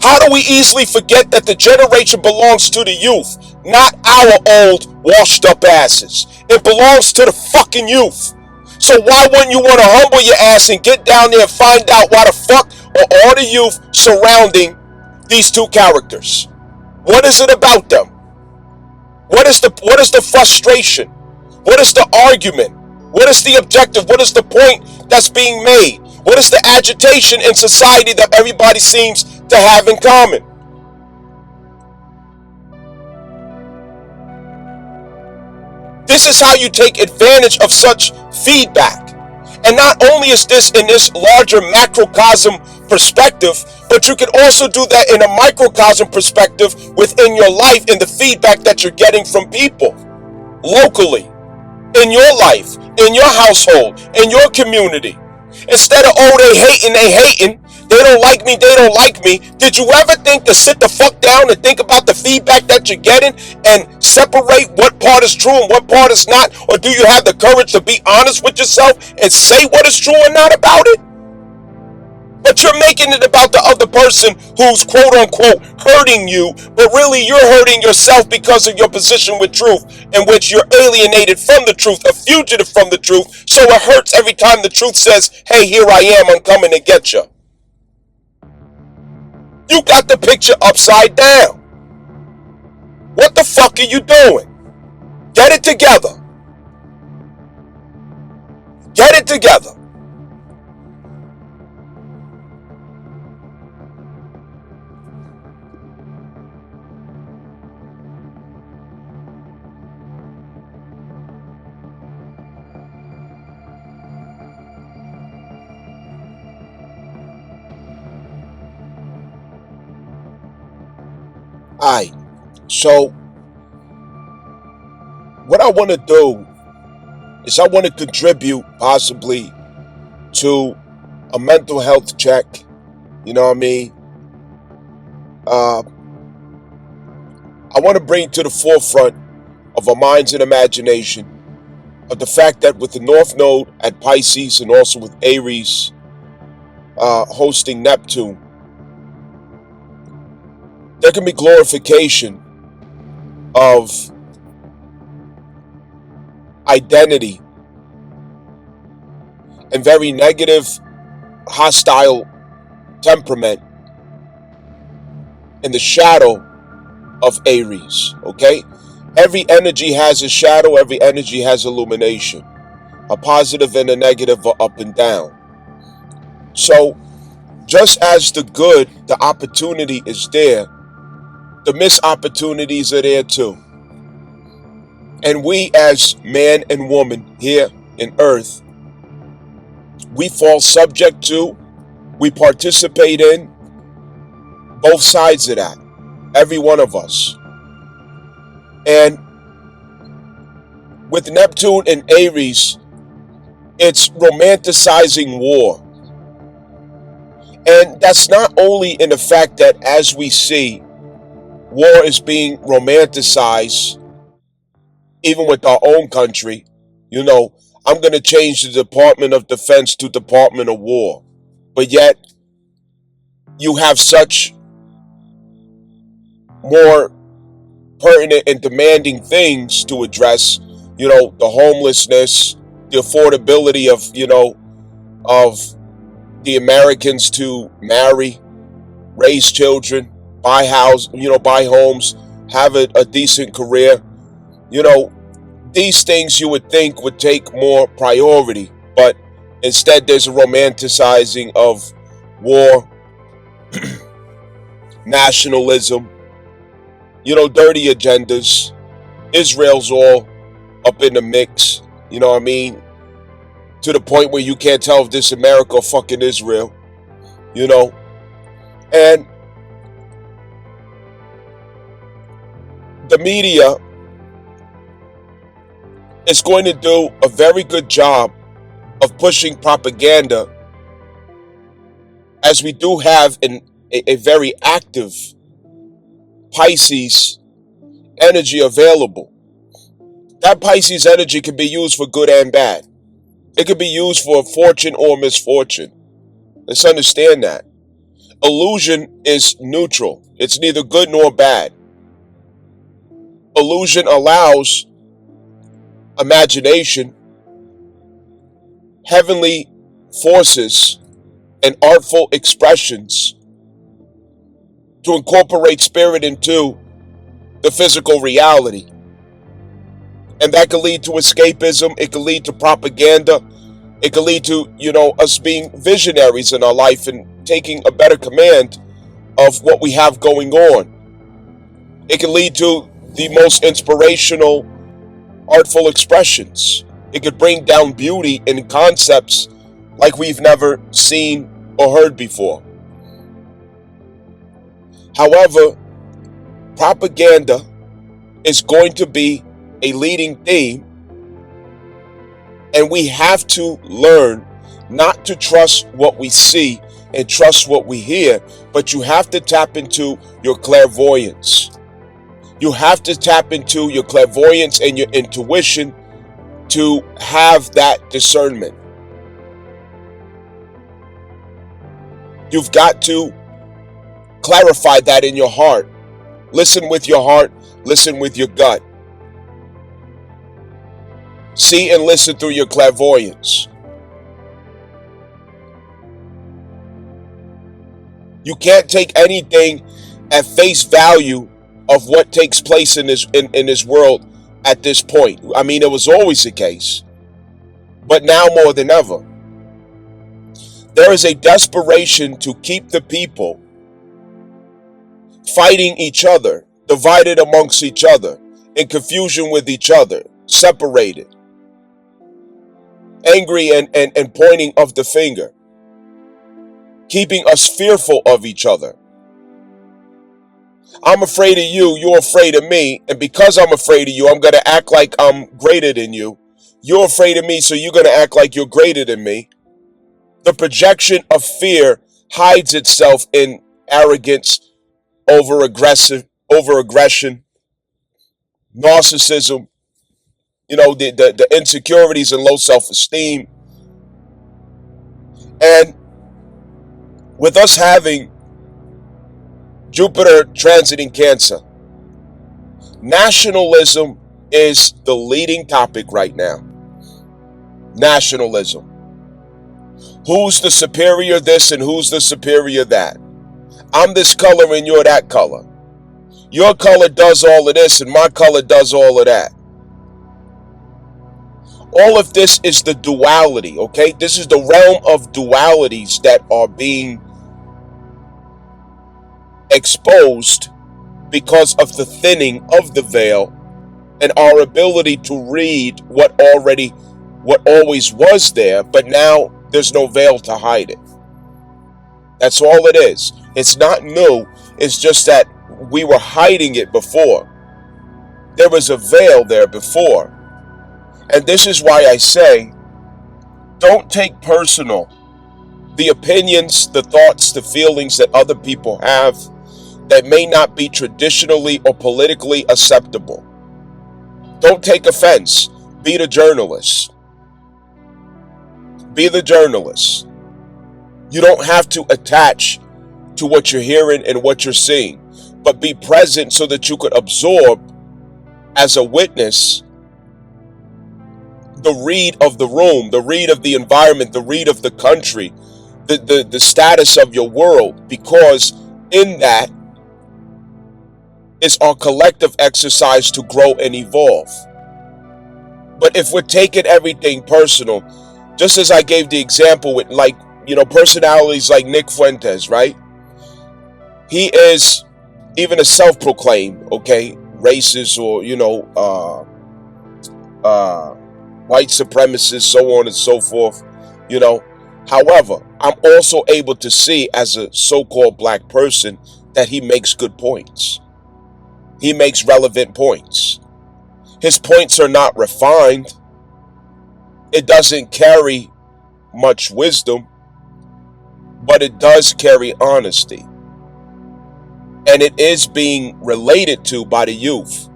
How do we easily forget that the generation belongs to the youth, not our old washed up asses? It belongs to the fucking youth. So why wouldn't you want to humble your ass and get down there and find out why the fuck are all the youth surrounding these two characters? What is it about them? What is the frustration? What is the argument? What is the objective? What is the point that's being made? What is the agitation in society that everybody seems to have in common? This is how you take advantage of such feedback. And not only is this in this larger macrocosm perspective, but you can also do that in a microcosm perspective within your life, in the feedback that you're getting from people locally, in your life, in your household, in your community. Instead of, oh, they hating, they don't like me, they don't like me. Did you ever think to sit the fuck down and think about the feedback that you're getting and separate what part is true and what part is not? Or do you have the courage to be honest with yourself and say what is true and not about it? But you're making it about the other person who's quote unquote hurting you, but really you're hurting yourself because of your position with truth, in which you're alienated from the truth, a fugitive from the truth. So it hurts every time the truth says, hey, here I am, I'm coming to get you. You got the picture upside down. What the fuck are you doing? Get it together. Get it together. Alright, so what I want to do is I want to contribute possibly to a mental health check, you know what I mean? I want to bring to the forefront of our minds and imagination of the fact that with the North Node at Pisces and also with Aries hosting Neptune, there can be glorification of identity and very negative, hostile temperament in the shadow of Aries, okay? Every energy has a shadow, every energy has illumination. A positive and a negative are up and down. So, just as the good, the opportunity is there, the missed opportunities are there too. And we as man and woman here in Earth, we fall subject to, we participate in both sides of that. Every one of us. And with Neptune and Aries, it's romanticizing war. And that's not only in the fact that, as we see, war is being romanticized, even with our own country. You know, I'm going to change the Department of Defense to Department of War. But yet, you have such more pertinent and demanding things to address, you know, the homelessness, the affordability of, of the Americans to marry, raise children, buy buy homes, have a decent career. You know, these things you would think would take more priority, but instead there's a romanticizing of war, nationalism, dirty agendas. Israel's all up in the mix, you know what I mean? To the point where you can't tell if this America or fucking Israel, And the media is going to do a very good job of pushing propaganda, as we do have a very active Pisces energy available. That Pisces energy can be used for good and bad. It can be used for fortune or misfortune. Let's understand that. Illusion is neutral. It's neither good nor bad. Illusion allows imagination, heavenly forces, and artful expressions to incorporate spirit into the physical reality. And that could lead to escapism. It could lead to propaganda. It could lead to, us being visionaries in our life and taking a better command of what we have going on. It can lead to the most inspirational, artful expressions. It could bring down beauty in concepts like we've never seen or heard before. However, propaganda is going to be a leading theme, and we have to learn not to trust what we see and trust what we hear, but you have to tap into your clairvoyance. You have to tap into your clairvoyance and your intuition to have that discernment. You've got to clarify that in your heart. Listen with your heart, listen with your gut. See and listen through your clairvoyance. You can't take anything at face value of what takes place in this world at this point. I mean, it was always the case, but now more than ever. There is a desperation to keep the people fighting each other, divided amongst each other, in confusion with each other, separated, angry and pointing of the finger, keeping us fearful of each other. I'm afraid of you, you're afraid of me, and because I'm afraid of you, I'm going to act like I'm greater than you. You're afraid of me, so you're going to act like you're greater than me. The projection of fear hides itself in arrogance, over aggression, narcissism, the insecurities and low self-esteem. And with us having Jupiter transiting Cancer, nationalism is the leading topic right now. Nationalism. Who's the superior this and who's the superior that? I'm this color and you're that color. Your color does all of this and my color does all of that. All of this is the duality, okay? This is the realm of dualities that are being exposed because of the thinning of the veil and our ability to read what always was there, but now there's no veil to hide it. That's all it is. It's not new. It's just that we were hiding it before. There was a veil there before. And this is why I say, don't take personal the opinions, the thoughts, the feelings that other people have that may not be traditionally or politically acceptable. Don't take offense. Be the journalist. Be the journalist. You don't have to attach to what you're hearing and what you're seeing, but be present so that you could absorb as a witness the read of the room, the read of the environment, the read of the country, the status of your world, because in that is our collective exercise to grow and evolve. But if we're taking everything personal, just as I gave the example with personalities like Nick Fuentes, right? He is even a self-proclaimed, okay, racist or, white supremacist, so on and so forth, However, I'm also able to see as a so-called black person that he makes good points. He makes relevant points. His points are not refined. It doesn't carry much wisdom, but it does carry honesty. And it is being related to by the youth.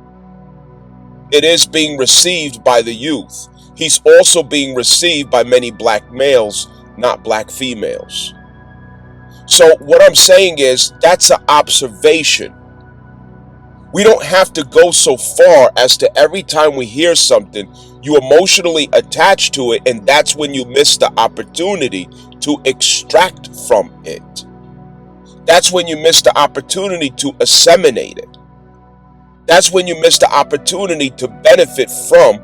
It is being received by the youth. He's also being received by many black males, not black females. So what I'm saying is that's an observation. We don't have to go so far as to every time we hear something, you emotionally attach to it, and that's when you miss the opportunity to extract from it. That's when you miss the opportunity to assimilate it. That's when you miss the opportunity to benefit from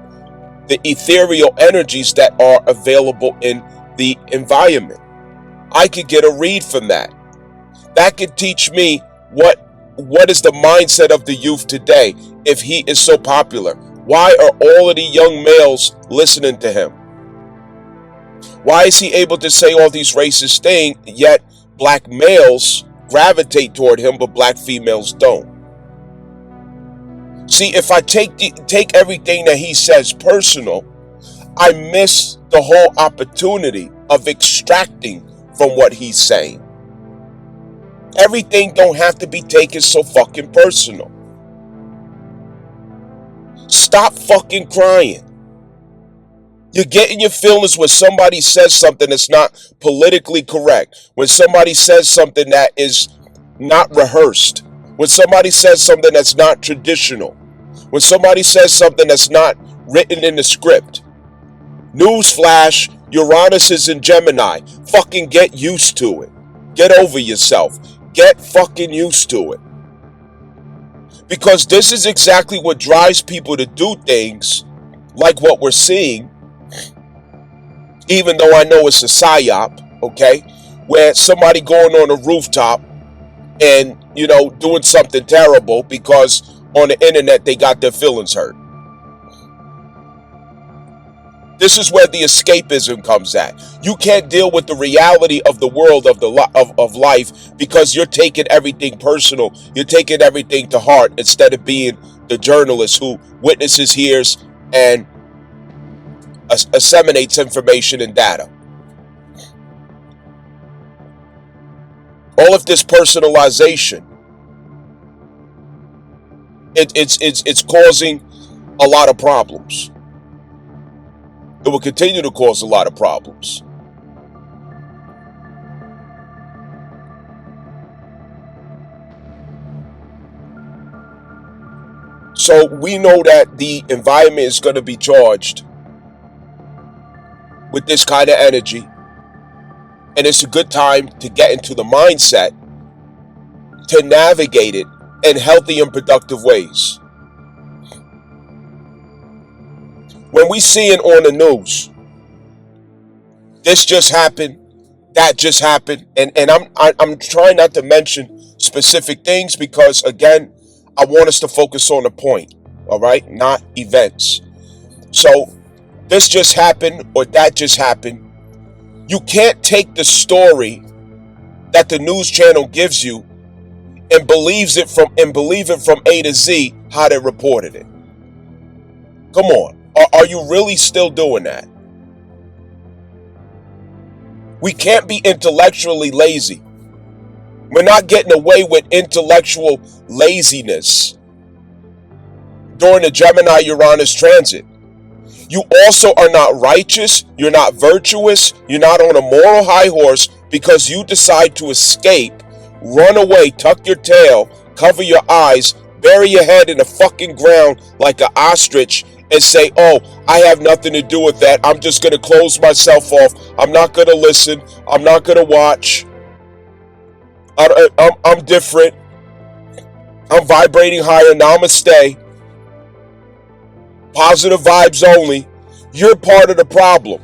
the ethereal energies that are available in the environment. I could get a read from that. That could teach me what is the mindset of the youth today if he is so popular. Why are all of the young males listening to him? Why is he able to say all these racist things, yet black males gravitate toward him, but black females don't? See, if I take everything that he says personal, I miss the whole opportunity of extracting from what he's saying. Everything don't have to be taken so fucking personal. Stop fucking crying. You're getting your feelings when somebody says something that's not politically correct, when somebody says something that is not rehearsed, when somebody says something that's not traditional, when somebody says something that's not written in the script. Newsflash, Uranus is in Gemini. Fucking get used to it. Get over yourself. Get fucking used to it. Because this is exactly what drives people to do things like what we're seeing, even though I know it's a psyop, okay? Where somebody going on a rooftop and, doing something terrible because on the internet they got their feelings hurt. This is where the escapism comes at. You can't deal with the reality of the world of life because you're taking everything personal. You're taking everything to heart instead of being the journalist who witnesses, hears, and disseminates information and data. All of this personalization, it's causing a lot of problems. It will continue to cause a lot of problems. So we know that the environment is going to be charged with this kind of energy. And it's a good time to get into the mindset to navigate it in healthy and productive ways. When we see it on the news, this just happened, that just happened, and I'm trying not to mention specific things because again, I want us to focus on the point, all right, not events. So this just happened or that just happened. You can't take the story that the news channel gives you and believe it from A to Z how they reported it. Come on, are you really still doing that? We can't be intellectually lazy. We're not getting away with intellectual laziness during the Gemini-Uranus transit. You also are not righteous, you're not virtuous, you're not on a moral high horse because you decide to escape, run away, tuck your tail, cover your eyes, bury your head in the fucking ground like an ostrich and say, oh, I have nothing to do with that. I'm just going to close myself off. I'm not going to listen. I'm not going to watch. I'm different. I'm vibrating higher. Namaste. Positive vibes only. You're part of the problem.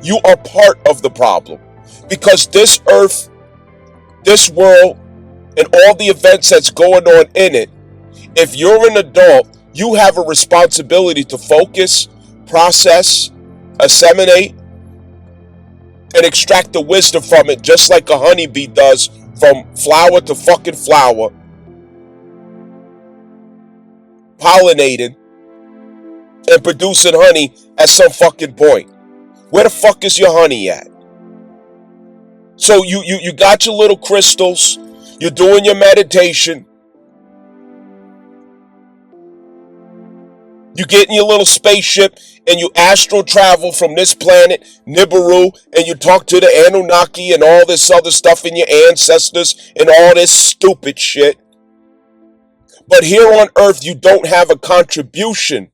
You are part of the problem. Because this earth, this world, and all the events that's going on in it, if you're an adult, you have a responsibility to focus, process, assimilate, and extract the wisdom from it, just like a honeybee does from flower to fucking flower, pollinating and producing honey at some fucking point. Where the fuck is your honey at? So you got your little crystals, you're doing your meditation, you get in your little spaceship and you astral travel from this planet, Nibiru, and you talk to the Anunnaki and all this other stuff in your ancestors and all this stupid shit. But here on Earth, you don't have a contribution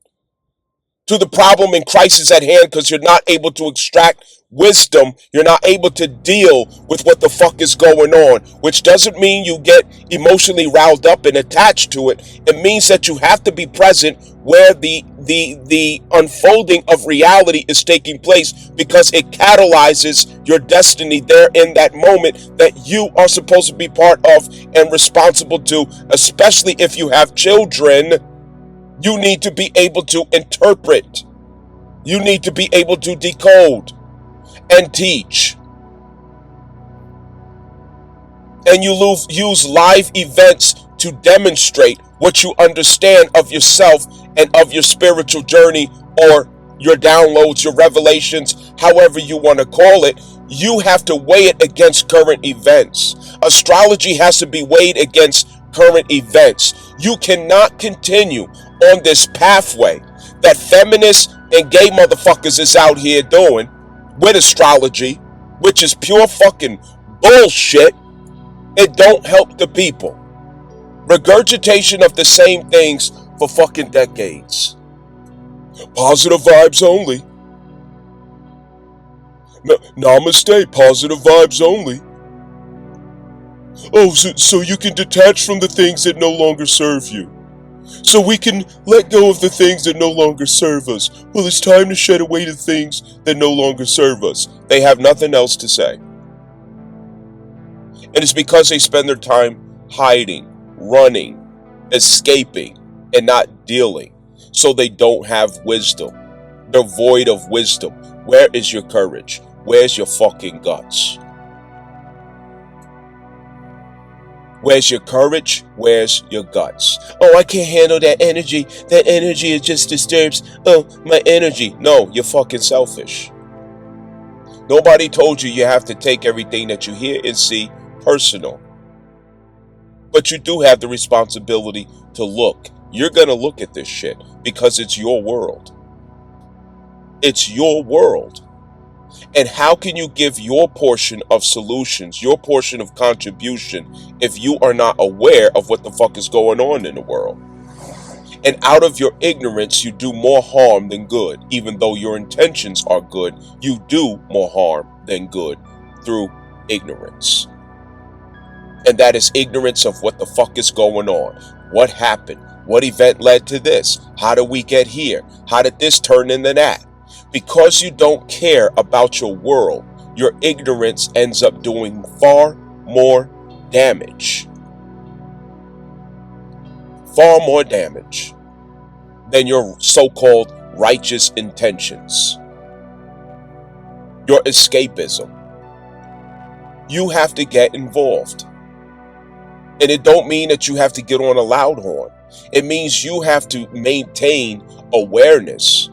to the problem and crisis at hand because you're not able to extract wisdom. You're not able to deal with what the fuck is going on, which doesn't mean you get emotionally riled up and attached to it. It means that you have to be present where the unfolding of reality is taking place because it catalyzes your destiny there in that moment that you are supposed to be part of and responsible to, especially if you have children. You need to be able to interpret. You need to be able to decode and teach. And you use live events to demonstrate what you understand of yourself and of your spiritual journey or your downloads, your revelations, however you want to call it. You have to weigh it against current events. Astrology has to be weighed against current events. You cannot continue on this pathway that feminists and gay motherfuckers is out here doing with astrology, which is pure fucking bullshit. It don't help the people. Regurgitation of the same things for fucking decades. Positive vibes only. Namaste, positive vibes only. Oh, so you can detach from the things that no longer serve you. So we can let go of the things that no longer serve us. Well, it's time to shed away the things that no longer serve us. They have nothing else to say. And it's because they spend their time hiding, running, escaping, and not dealing. So they don't have wisdom. They're void of wisdom. Where is your courage? Where's your fucking guts? Where's your courage? Where's your guts? Oh, I can't handle that energy. That energy it just disturbs. Oh, my energy. No, you're fucking selfish. Nobody told you have to take everything that you hear and see personal. But you do have the responsibility to look You're going to look at this shit because it's your world. It's your world. And how can you give your portion of solutions, your portion of contribution, if you are not aware of what the fuck is going on in the world? And out of your ignorance, you do more harm than good. Even though your intentions are good, you do more harm than good through ignorance. And that is ignorance of what the fuck is going on. What happened? What event led to this? How did we get here? How did this turn into that? Because you don't care about your world, your ignorance ends up doing far more damage. Far more damage than your so-called righteous intentions. Your escapism. You have to get involved. And it don't mean that you have to get on a loud horn. It means you have to maintain awareness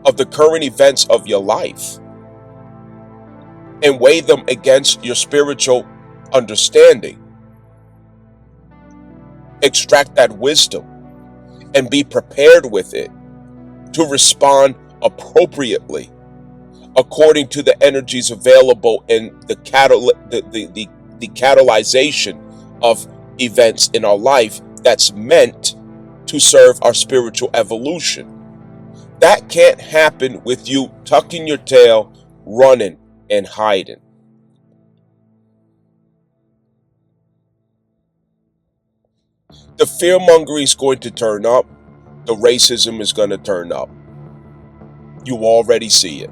of the current events of your life and weigh them against your spiritual understanding. Extract that wisdom and be prepared with it to respond appropriately according to the energies available in the catalyzation of events in our life that's meant to serve our spiritual evolution. That can't happen with you tucking your tail, running, and hiding. The fear-mongering is going to turn up. The racism is going to turn up. You already see it,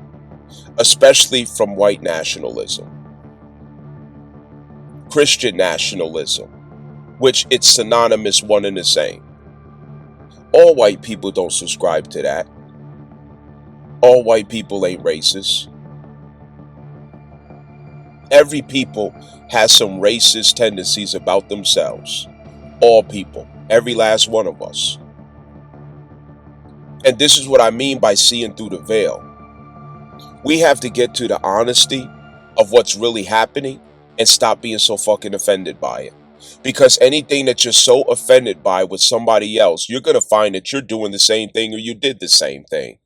especially from white nationalism, Christian nationalism, which it's synonymous one and the same. All white people don't subscribe to that. All white people ain't racist. Every people has some racist tendencies about themselves. All people, every last one of us. And this is what I mean by seeing through the veil. We have to get to the honesty of what's really happening and stop being so fucking offended by it. Because anything that you're so offended by with somebody else, you're going to find that you're doing the same thing or you did the same thing.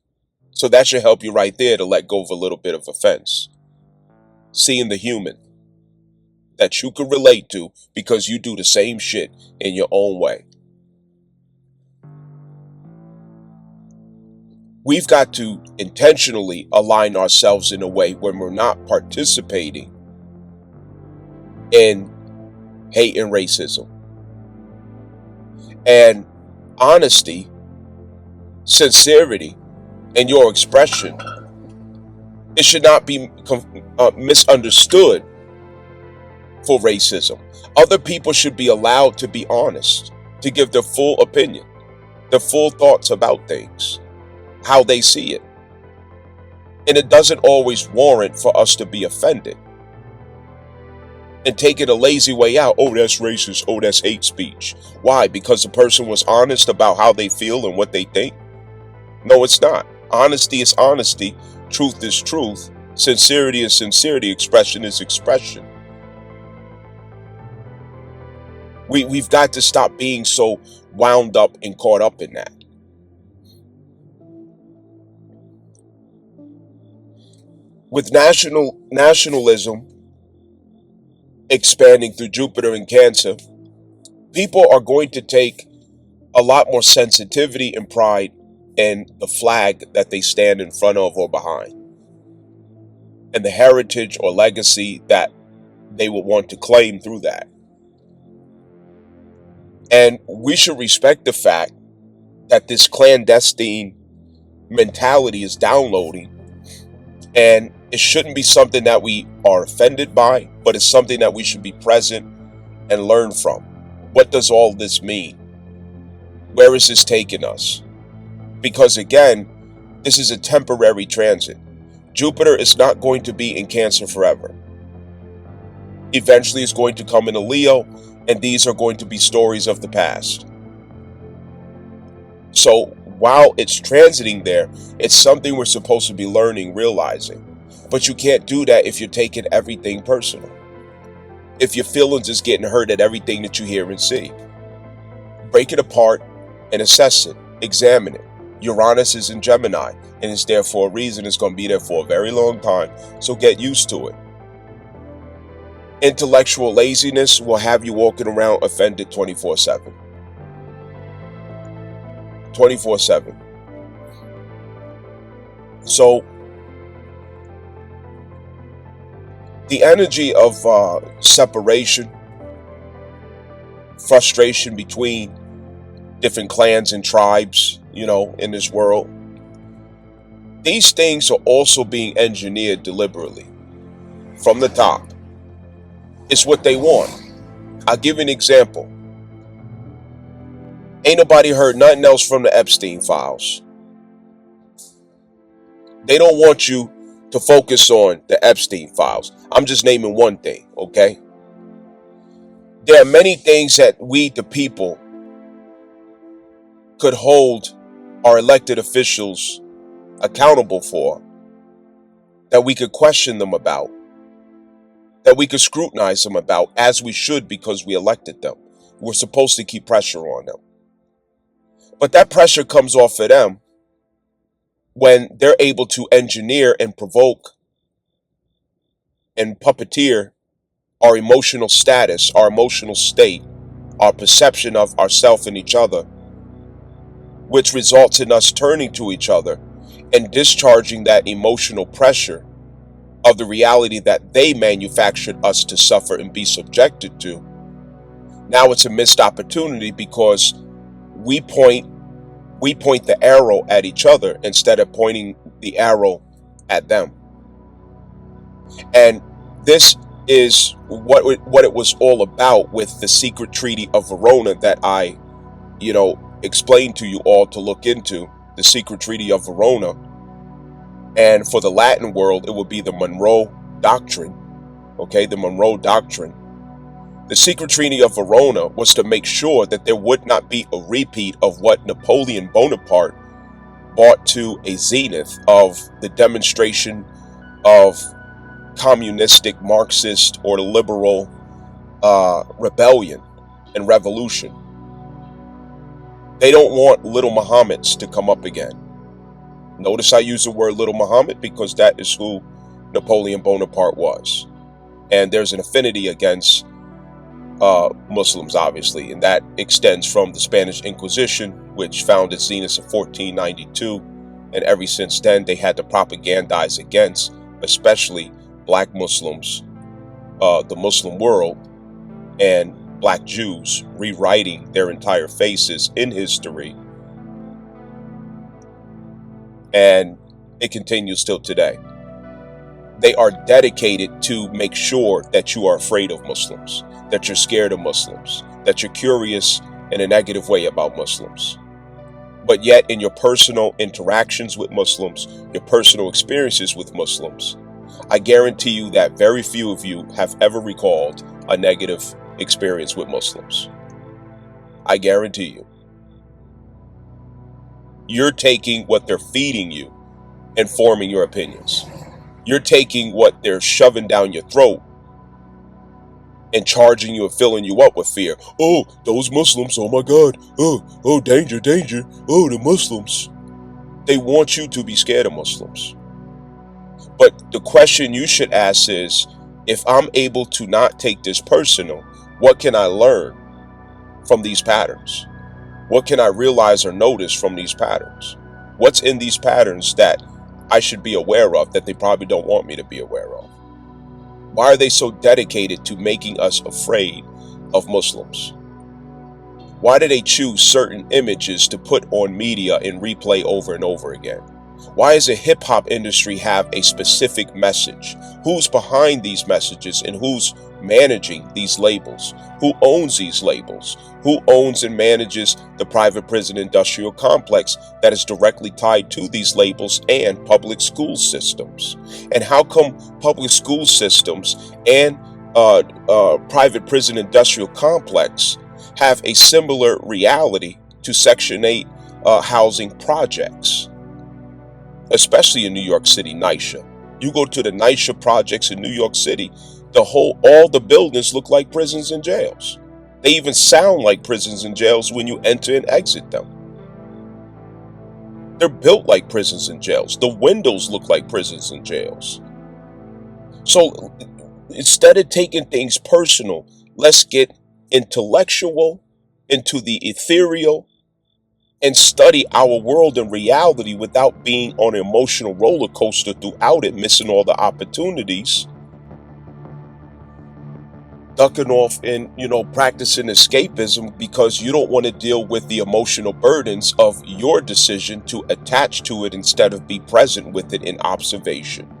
So that should help you right there to let go of a little bit of offense. Seeing the human that you can relate to because you do the same shit in your own way. We've got to intentionally align ourselves in a way when we're not participating in hate and racism. And honesty, sincerity, and your expression, it should not be misunderstood for racism. Other people should be allowed to be honest, to give their full opinion, their full thoughts about things, how they see it. And it doesn't always warrant for us to be offended and take it a lazy way out. Oh, that's racist. Oh, that's hate speech. Why? Because the person was honest about how they feel and what they think? No, it's not. Honesty is honesty. Truth is truth. Sincerity is sincerity. Expression is expression. We've got to stop being so wound up and caught up in that. With nationalism expanding through Jupiter and Cancer, people are going to take a lot more sensitivity and pride in the flag that they stand in front of or behind, and the heritage or legacy that they would want to claim through that. And we should respect the fact that this clandestine mentality is downloading, and it shouldn't be something that we are offended by, but it's something that we should be present and learn from. What does all this mean? Where is this taking us? Because again, this is a temporary transit. Jupiter is not going to be in Cancer forever. Eventually it's going to come into Leo, and these are going to be stories of the past. So while it's transiting there, it's something we're supposed to be learning, realizing. But you can't do that if you're taking everything personal. If your feelings is getting hurt at everything that you hear and see. Break it apart and assess it, examine it. Uranus is in Gemini and is there for a reason. It's going to be there for a very long time. So get used to it. Intellectual laziness will have you walking around offended 24/7. 24/7. So the energy of separation, frustration between different clans and tribes, in this world, these things are also being engineered deliberately from the top. It's what they want. I'll give you an example. Ain't nobody heard nothing else from the Epstein files. They don't want you to focus on the Epstein files. I'm just naming one thing, okay? There are many things that we, the people, could hold our elected officials accountable for, that we could question them about, that we could scrutinize them about, as we should, because we elected them. We're supposed to keep pressure on them. But that pressure comes off of them when they're able to engineer and provoke and puppeteer our emotional status, our emotional state, our perception of ourselves and each other, which results in us turning to each other and discharging that emotional pressure of the reality that they manufactured us to suffer and be subjected to. Now it's a missed opportunity because we point the arrow at each other instead of pointing the arrow at them. And this is what it was all about with the secret treaty of Verona that I, explained to you all to look into. The secret treaty of Verona. And for the Latin world, it would be the Monroe Doctrine. Okay, the Monroe Doctrine. The secret treaty of Verona was to make sure that there would not be a repeat of what Napoleon Bonaparte brought to a zenith of the demonstration of communistic, Marxist, or liberal rebellion and revolution. They don't want little Muhammad's to come up again. Notice I use the word little Muhammad because that is who Napoleon Bonaparte was. And there's an affinity against Muslims, obviously, and that extends from the Spanish Inquisition, which found its zenith in 1492, and ever since then they had to propagandize against, especially black Muslims, the Muslim world, and black Jews, rewriting their entire faces in history. And it continues till today. They are dedicated to make sure that you are afraid of Muslims, that you're scared of Muslims, that you're curious in a negative way about Muslims. But yet in your personal interactions with Muslims, your personal experiences with Muslims, I guarantee you that very few of you have ever recalled a negative experience with Muslims. I guarantee you. You're taking what they're feeding you and forming your opinions. You're taking what they're shoving down your throat and charging you and filling you up with fear. Oh, those Muslims, oh my God. Oh, danger, danger. Oh, the Muslims. They want you to be scared of Muslims. But the question you should ask is, if I'm able to not take this personal, what can I learn from these patterns? What can I realize or notice from these patterns? What's in these patterns that I should be aware of that they probably don't want me to be aware of? Why are they so dedicated to making us afraid of Muslims? Why do they choose certain images to put on media and replay over and over again? Why does the hip hop industry have a specific message? Who's behind these messages and who's managing these labels? Who owns these labels? Who owns and manages the private prison industrial complex that is directly tied to these labels and public school systems? And how come public school systems and private prison industrial complex have a similar reality to Section 8 housing projects? Especially in New York City, NYCHA. You go to the NYCHA projects in New York City, all the buildings look like prisons and jails. They even sound like prisons and jails when you enter and exit them. They're built like prisons and jails. The windows look like prisons and jails. So instead of taking things personal, let's get intellectual, into the ethereal, and study our world and reality without being on an emotional roller coaster throughout it, missing all the opportunities, ducking off and, practicing escapism because you don't want to deal with the emotional burdens of your decision to attach to it instead of be present with it in observation.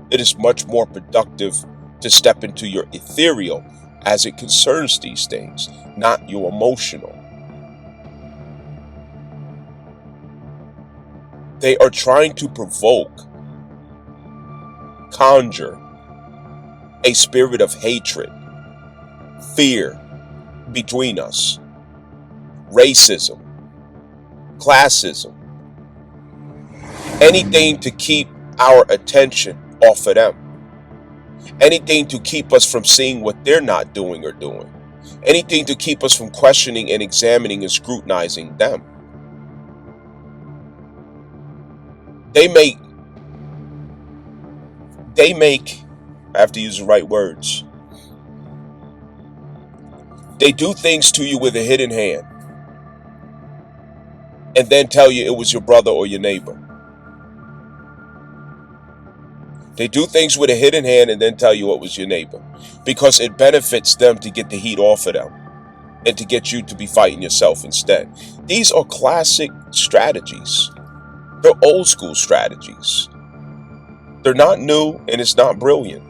It is much more productive to step into your ethereal as it concerns these things, not your emotional. They are trying to provoke, conjure a spirit of hatred, fear between us, racism, classism, anything to keep our attention off of them, anything to keep us from seeing what they're not doing or doing, anything to keep us from questioning and examining and scrutinizing them. They make, I have to use the right words. They do things to you with a hidden hand and then tell you it was your brother or your neighbor. They do things with a hidden hand and then tell you it was your neighbor because it benefits them to get the heat off of them and to get you to be fighting yourself instead. These are classic strategies. They're old school strategies. They're not new and it's not brilliant.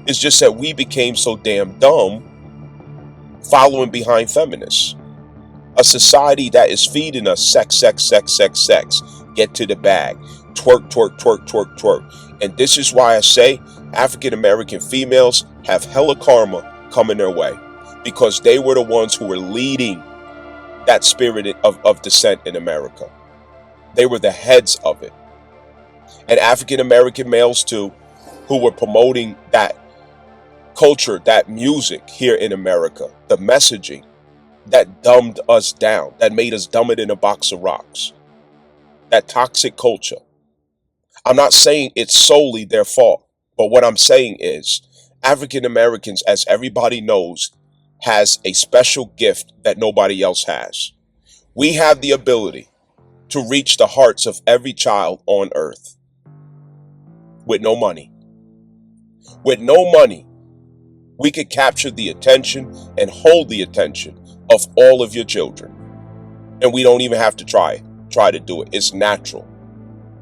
It's just that we became so damn dumb following behind feminists. A society that is feeding us sex, sex, sex, sex, sex. Get to the bag. Twerk, twerk, twerk, twerk, twerk. And this is why I say African American females have hella karma coming their way. Because they were the ones who were leading that spirit of dissent in America. They were the heads of it. And African American males too, who were promoting that culture, that music here in America, the messaging that dumbed us down, that made us dumber than a box of rocks, that toxic culture. I'm not saying it's solely their fault, but what I'm saying is African Americans, as everybody knows, has a special gift that nobody else has. We have the ability to reach the hearts of every child on earth with no money. With no money, we could capture the attention and hold the attention of all of your children. And we don't even have to try to do it. It's natural.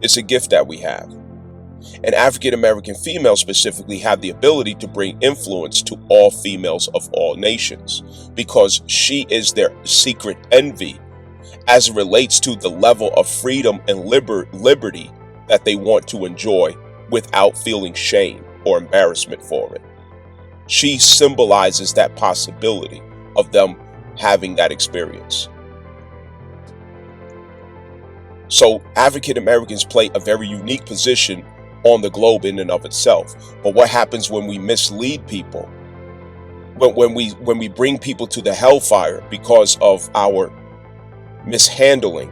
It's a gift that we have. And African American females specifically have the ability to bring influence to all females of all nations because she is their secret envy as it relates to the level of freedom and liberty that they want to enjoy without feeling shame or embarrassment for it. She symbolizes that possibility of them having that experience. So African Americans play a very unique position on the globe in and of itself. But what happens when we mislead people? When we bring people to the hellfire because of our mishandling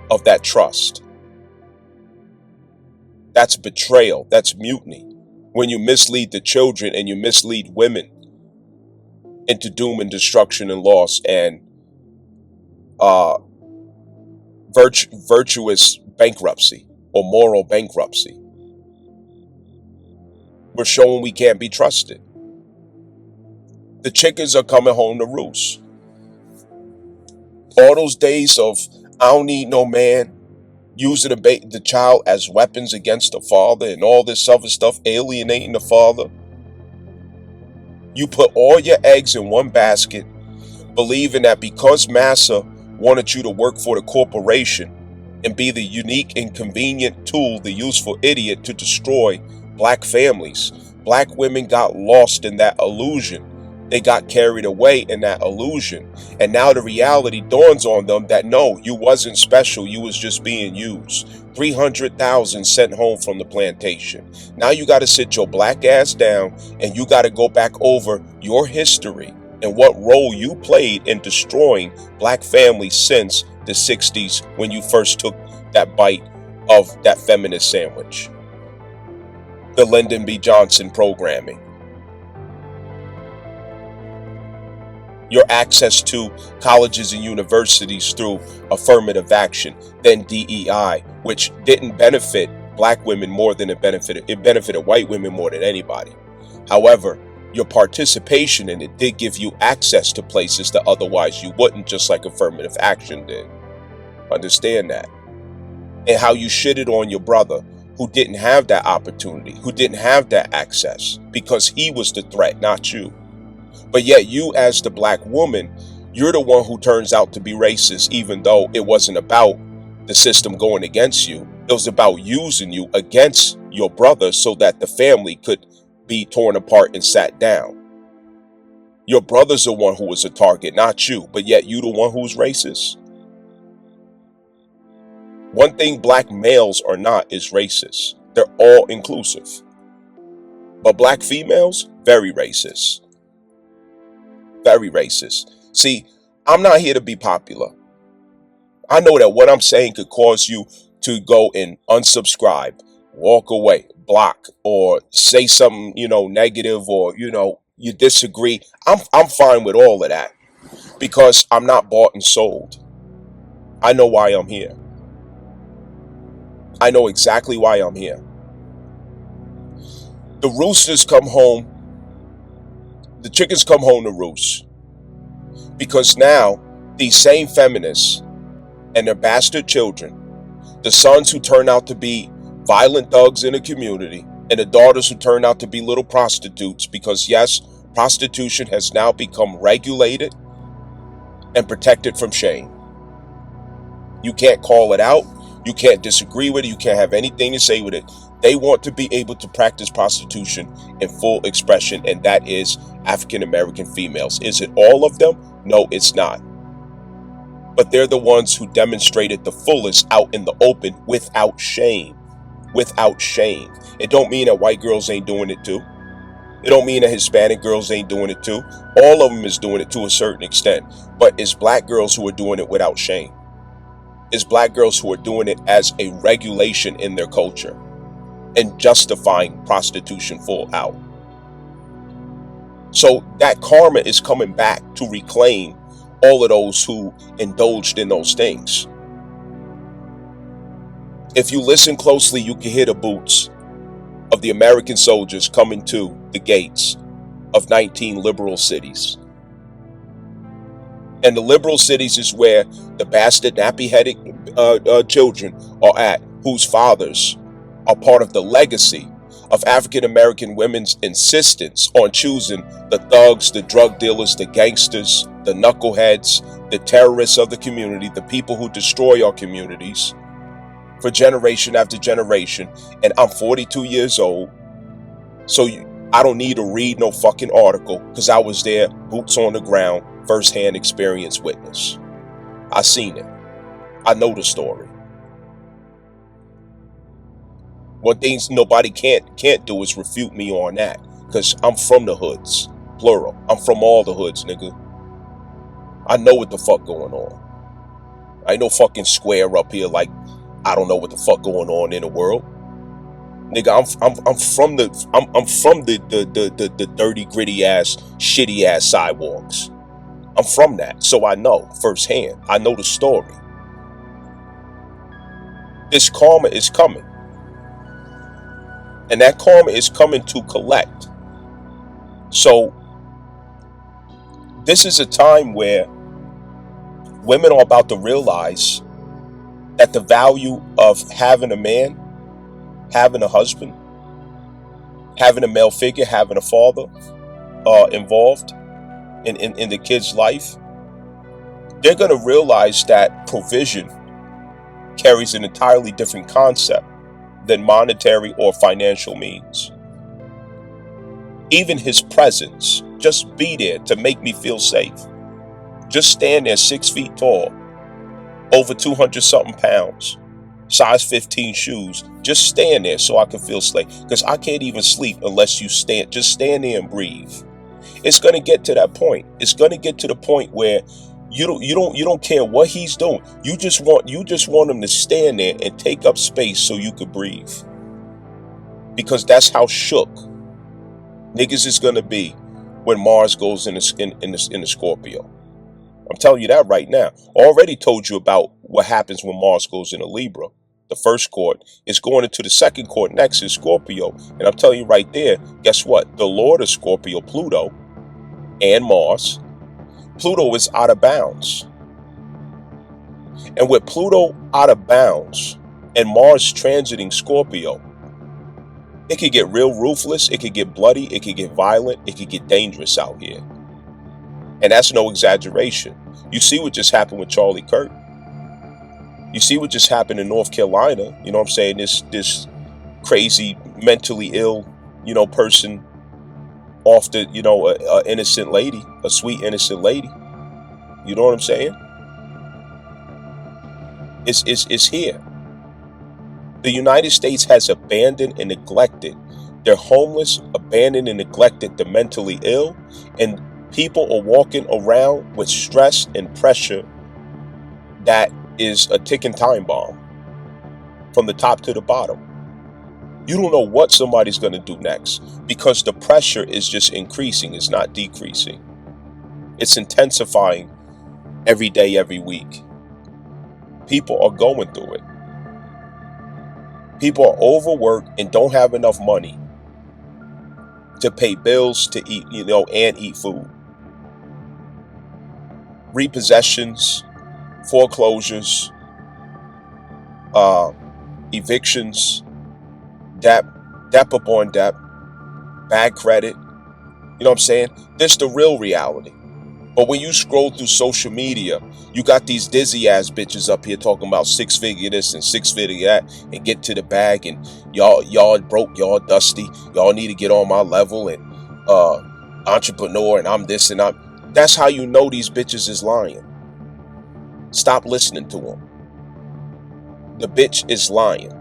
of that trust? That's betrayal. That's mutiny. When you mislead the children and you mislead women into doom and destruction and loss and virtuous bankruptcy or moral bankruptcy, we're showing we can't be trusted. The chickens are coming home to roost. All those days of I don't need no man, using the child as weapons against the father and all this other stuff, alienating the father. You put all your eggs in one basket, believing that because massa wanted you to work for the corporation and be the unique and convenient tool, the useful idiot to destroy black families. Black women got lost in that illusion. They got carried away in that illusion. And now the reality dawns on them that no, you wasn't special. You was just being used. 300,000 sent home from the plantation. Now you got to sit your black ass down and you got to go back over your history and what role you played in destroying black families since the the 60s when you first took that bite of that feminist sandwich. The Lyndon B. Johnson programming. Your access to colleges and universities through affirmative action, then DEI, which didn't benefit black women more than it benefited white women more than anybody. However, your participation in it did give you access to places that otherwise you wouldn't, just like affirmative action did. Understand that. And how you shitted on your brother who didn't have that opportunity, who didn't have that access, because he was the threat, not you. But yet you, as the black woman, you're the one who turns out to be racist, even though it wasn't about the system going against you. It was about using you against your brother so that the family could be torn apart and sat down. Your brother's the one who was a target, not you, but yet you the one who's racist. One thing black males are not is racist. They're all inclusive. But black females, very racist. Very racist. See, I'm not here to be popular. I know that what I'm saying could cause you to go and unsubscribe, walk away, block, or say something, negative, or, you disagree. I'm fine with all of that because I'm not bought and sold. I know why I'm here. I know exactly why I'm here. The roosters come home. The chickens come home to roost. Because now, these same feminists and their bastard children, the sons who turn out to be violent thugs in the community, and the daughters who turn out to be little prostitutes, because yes, prostitution has now become regulated and protected from shame. You can't call it out. You can't disagree with it. You can't have anything to say with it. They want to be able to practice prostitution in full expression, and that is African American females. Is it all of them? No, it's not. But they're the ones who demonstrated the fullest out in the open without shame. Without shame. It don't mean that white girls ain't doing it too. It don't mean that Hispanic girls ain't doing it too. All of them is doing it to a certain extent. But it's black girls who are doing it without shame. It's black girls who are doing it as a regulation in their culture and justifying prostitution full out. So that karma is coming back to reclaim all of those who indulged in those things. If you listen closely, you can hear the boots of the American soldiers coming to the gates of 19 liberal cities. And the liberal cities is where the bastard nappy-headed children are at, whose fathers are part of the legacy of African American women's insistence on choosing the thugs, the drug dealers, the gangsters, the knuckleheads, the terrorists of the community, the people who destroy our communities for generation after generation. And I'm 42 years old, so I don't need to read no fucking article because I was there, boots on the ground, first-hand experience witness. I seen it. I know the story. One thing nobody can't do is refute me on that, because I'm from the hoods, plural. I'm from all the hoods, nigga. I know what the fuck going on. I ain't no fucking square up here like I don't know what the fuck going on in the world. Nigga, I'm from the dirty, gritty ass, shitty ass sidewalks. I'm from that, so I know firsthand. I know the story. This karma is coming. And that karma is coming to collect. So this is a time where women are about to realize that the value of having a man, having a husband, having a male figure, having a father involved in the kid's life, they're going to realize that provision carries an entirely different concept than monetary or financial means. Even his presence, just be there to make me feel safe. Just stand there 6 feet tall, over 200 something pounds, size 15 shoes. Just stand there so I can feel safe, because I can't even sleep unless you just stand there and breathe. It's going to get to that point. It's going to get to the point where You don't care what he's doing. You just want him to stand there and take up space so you could breathe. Because that's how shook niggas is gonna be when Mars goes in the Scorpio. I'm telling you that right now. Already told you about what happens when Mars goes into Libra. The first court is going into the second court next is Scorpio. And I'm telling you right there, guess what? The Lord of Scorpio, Pluto, and Mars. Pluto is out of bounds. And with Pluto out of bounds and Mars transiting Scorpio, it could get real ruthless, it could get bloody, it could get violent, it could get dangerous out here. And that's no exaggeration. You see what just happened with Charlie Kirk. You see what just happened in North Carolina. You know what I'm saying? This crazy, mentally ill, person off the, a innocent lady, a sweet innocent lady. You know what I'm saying? It's here. The United States has abandoned and neglected. They're homeless, abandoned and neglected the mentally ill, and people are walking around with stress and pressure that is a ticking time bomb from the top to the bottom. You don't know what somebody's going to do next because the pressure is just increasing. It's not decreasing. It's intensifying every day, every week. People are going through it. People are overworked and don't have enough money to pay bills, to eat, and eat food. Repossessions, foreclosures, evictions, debt upon debt, bad credit. You know what I'm saying? This is the real reality. But when you scroll through social media, you got these dizzy ass bitches up here talking about 6-figure this and 6-figure that and get to the bag and y'all broke, y'all dusty, y'all need to get on my level and entrepreneur and I'm this and that's how you know these bitches is lying. Stop listening to them. The bitch is lying.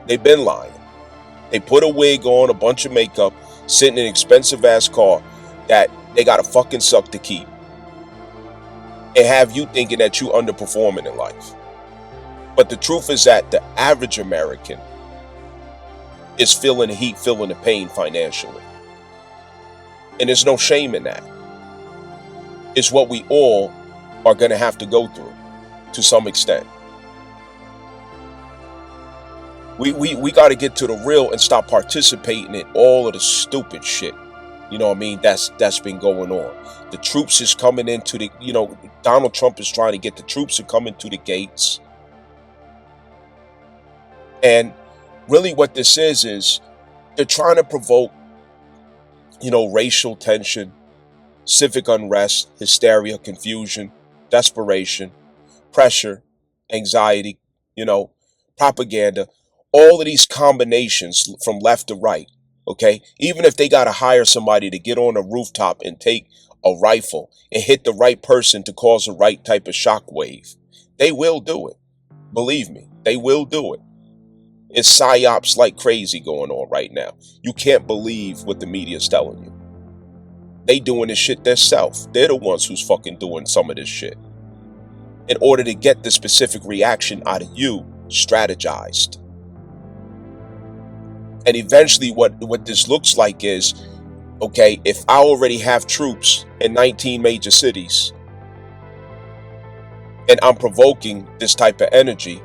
They've been lying. They put a wig on, a bunch of makeup, sit in an expensive ass car that they gotta fucking suck to keep. And have you thinking that you underperforming in life. But the truth is that the average American is feeling the heat, feeling the pain financially. And there's no shame in that. It's what we all are gonna have to go through to some extent. We got to get to the real and stop participating in all of the stupid shit. You know what I mean? That's been going on. The troops is coming into the, Donald Trump is trying to get the troops to come into the gates. And really what this is they're trying to provoke, racial tension, civic unrest, hysteria, confusion, desperation, pressure, anxiety, propaganda, all of these combinations from left to right. Okay, even if they got to hire somebody to get on a rooftop and take a rifle and hit the right person to cause the right type of shockwave, they will do it. Believe me, they will do it. It's psyops like crazy going on right now. You can't believe what the media's telling you. They doing this shit themselves. They're the ones who's fucking doing some of this shit. In order to get the specific reaction out of you, strategized. And eventually what this looks like is, okay, if I already have troops in 19 major cities and I'm provoking this type of energy,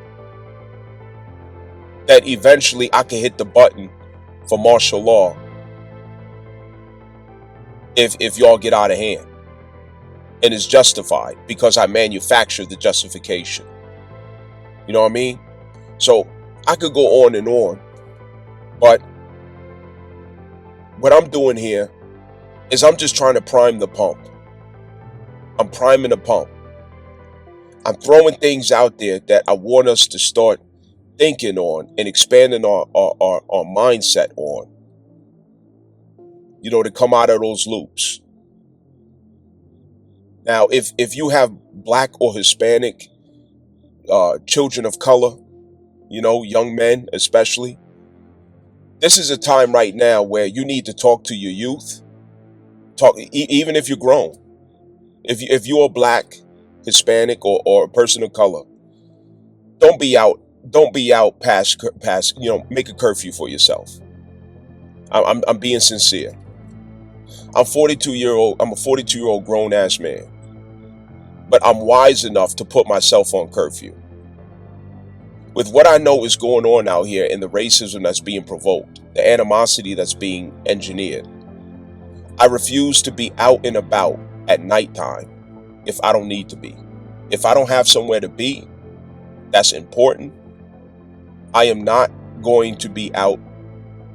that eventually I can hit the button for martial law if y'all get out of hand. And it's justified because I manufactured the justification. You know what I mean? So I could go on and on, but what I'm doing here is I'm just trying to prime the pump. I'm priming the pump. I'm throwing things out there that I want us to start thinking on and expanding our mindset on, to come out of those loops. Now, if you have black or Hispanic children of color, young men especially, this is a time right now where you need to talk to your youth. Talk, even if you're grown. If you're black, Hispanic, or a person of color, don't be out. Don't be out past. Make a curfew for yourself. I'm being sincere. I'm 42 year old. I'm a 42-year-old grown ass man, but I'm wise enough to put myself on curfew. With what I know is going on out here and the racism that's being provoked, the animosity that's being engineered, I refuse to be out and about at nighttime if I don't need to be. If I don't have somewhere to be that's important, I am not going to be out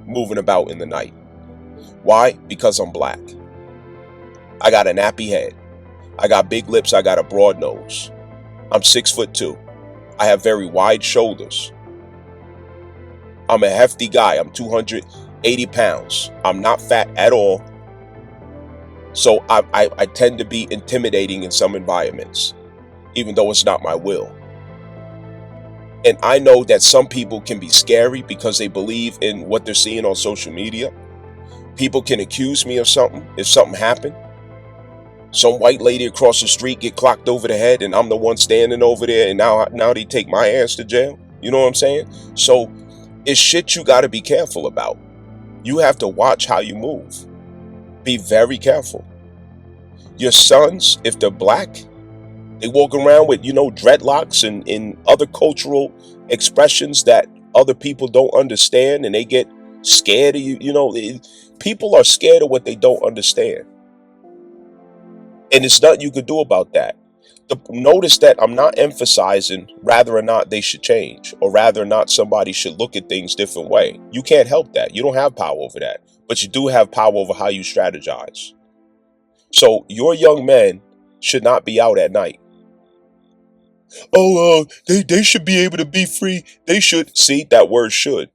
moving about in the night. Why? Because I'm black. I got a nappy head. I got big lips. I got a broad nose. I'm 6'2". I have very wide shoulders. I'm a hefty guy. I'm 280 pounds. I'm not fat at all. So I tend to be intimidating in some environments, even though it's not my will. And I know that some people can be scary because they believe in what they're seeing on social media. People can accuse me of something if something happened. Some white lady across the street get clocked over the head and I'm the one standing over there, and now they take my ass to jail. You know what I'm saying? So it's shit you got to be careful about. You have to watch how you move. Be very careful. Your sons, if they're black, they walk around with, dreadlocks and other cultural expressions that other people don't understand, and they get scared of you. People are scared of what they don't understand. And it's nothing you could do about that. Notice that I'm not emphasizing rather or not they should change, or rather or not somebody should look at things different way. You can't help that. You don't have power over that. But you do have power over how you strategize. So your young men should not be out at night. Oh, they should be able to be free. They should. See, that word should.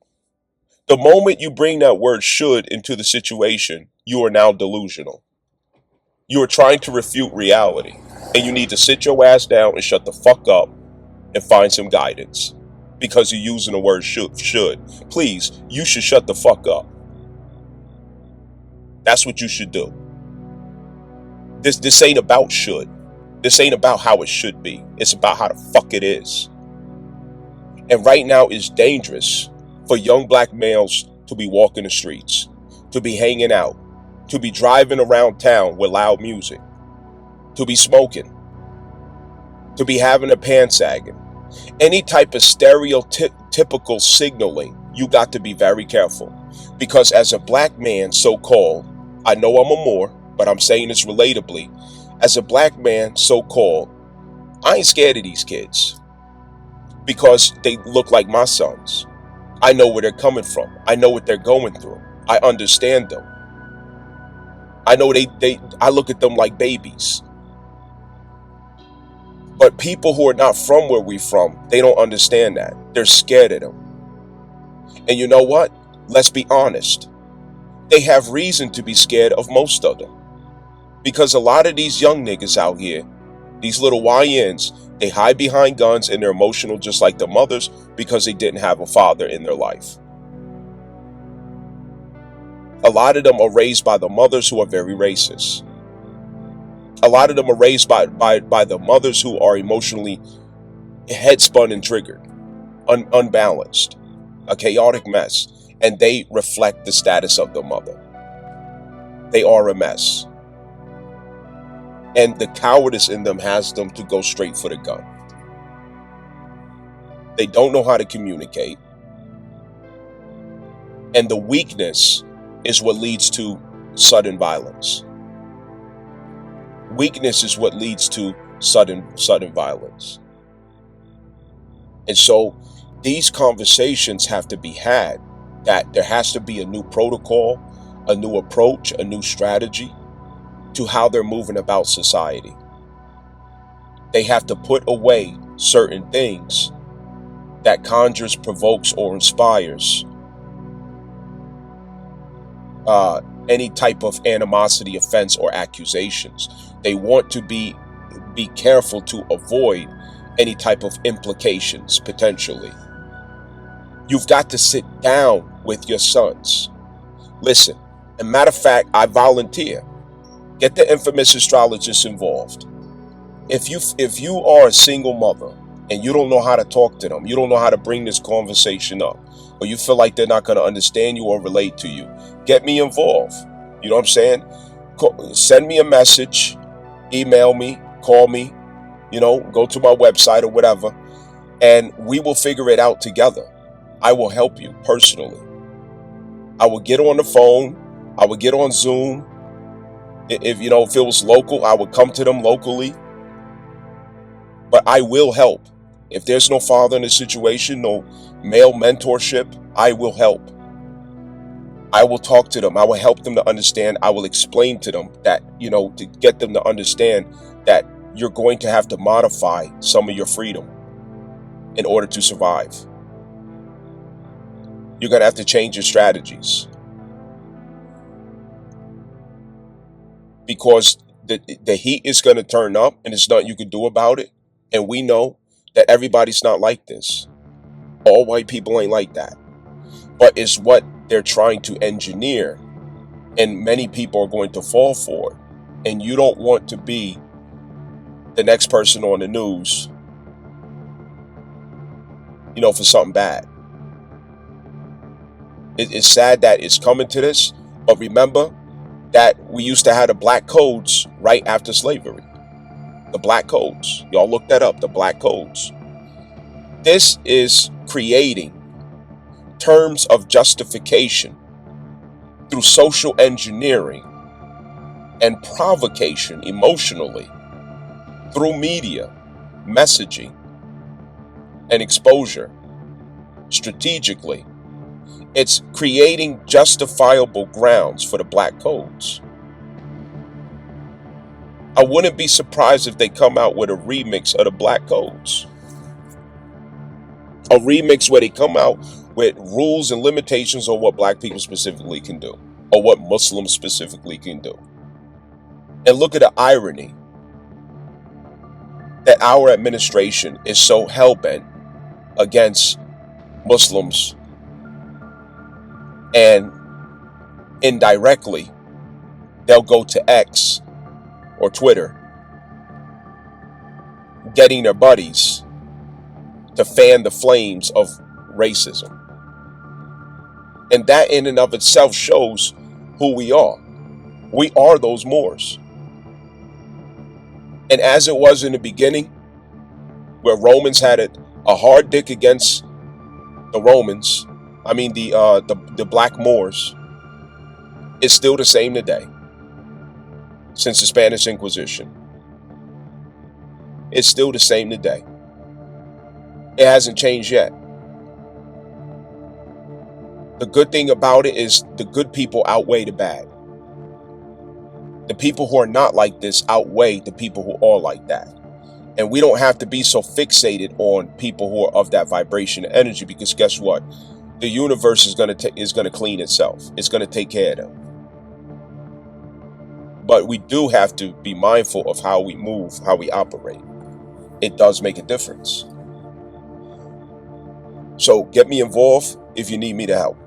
The moment you bring that word should into the situation, you are now delusional. You are trying to refute reality. And you need to sit your ass down and shut the fuck up and find some guidance. Because you're using the word should. Please, you should shut the fuck up. That's what you should do. This ain't about should. This ain't about how it should be. It's about how the fuck it is. And right now it's dangerous for young black males to be walking the streets, to be hanging out, to be driving around town with loud music, to be smoking, to be having a pants sagging. Any type of stereotypical signaling, you got to be very careful. Because as a black man, so-called, I know I'm a Moor, but I'm saying this relatably. As a black man, so-called, I ain't scared of these kids. Because they look like my sons. I know where they're coming from. I know what they're going through. I understand them. I know I look at them like babies. But people who are not from where we're from, they don't understand that. They're scared of them. And you know what? Let's be honest. They have reason to be scared of most of them. Because a lot of these young niggas out here, these little YNs, they hide behind guns and they're emotional just like the mothers because they didn't have a father in their life. A lot of them are raised by the mothers who are very racist. A lot of them are raised by the mothers who are emotionally headspun and triggered, unbalanced, a chaotic mess. And they reflect the status of the mother. They are a mess. And the cowardice in them has them to go straight for the gun. They don't know how to communicate. And the weakness is what leads to sudden violence. Weakness is what leads to sudden violence. And so these conversations have to be had, that there has to be a new protocol, a new approach, a new strategy to how they're moving about society. They have to put away certain things that conjures, provokes, or inspires any type of animosity, offense, or accusations. They want to be careful to avoid any type of implications, potentially. You've got to sit down with your sons. Listen, as a matter of fact, I volunteer. Get the infamous astrologist involved. If you are a single mother and you don't know how to talk to them, you don't know how to bring this conversation up, or you feel like they're not going to understand you or relate to you, get me involved. You know what I'm saying? Send me a message, email me, call me, go to my website or whatever, and we will figure it out together. I will help you personally. I will get on the phone. I will get on Zoom. If it was local, I would come to them locally. But I will help. If there's no father in the situation, no male mentorship, I will help. I will talk to them. I will help them to understand. I will explain to them that, to get them to understand that you're going to have to modify some of your freedom in order to survive. You're going to have to change your strategies. Because the heat is going to turn up and there's nothing you can do about it. And we know that everybody's not like this. All white people ain't like that. But it's what they're trying to engineer. And many people are going to fall for it. And you don't want to be the next person on the news, for something bad. It's sad that it's coming to this. But remember that we used to have the black codes right after slavery. The black codes. Y'all look that up, the black codes. This is creating terms of justification through social engineering and provocation emotionally through media, messaging, and exposure strategically. It's creating justifiable grounds for the black codes. I wouldn't be surprised if they come out with a remix of the black codes. A remix where they come out with rules and limitations on what black people specifically can do, or what Muslims specifically can do. And look at the irony that our administration is so hell-bent against Muslims, and indirectly they'll go to X or Twitter getting their buddies to fan the flames of racism. And that in and of itself shows who we are. We are those Moors. And as it was in the beginning, where Romans had a hard dick against the Romans, the black Moors, it's still the same today. Since the Spanish Inquisition, it's still the same today. It hasn't changed yet. The good thing about it is the good people outweigh the bad. The people who are not like this outweigh the people who are like that. And we don't have to be so fixated on people who are of that vibration and energy, because guess what? The universe is going to clean itself. It's going to take care of them. But we do have to be mindful of how we move, how we operate. It does make a difference. So get me involved if you need me to help.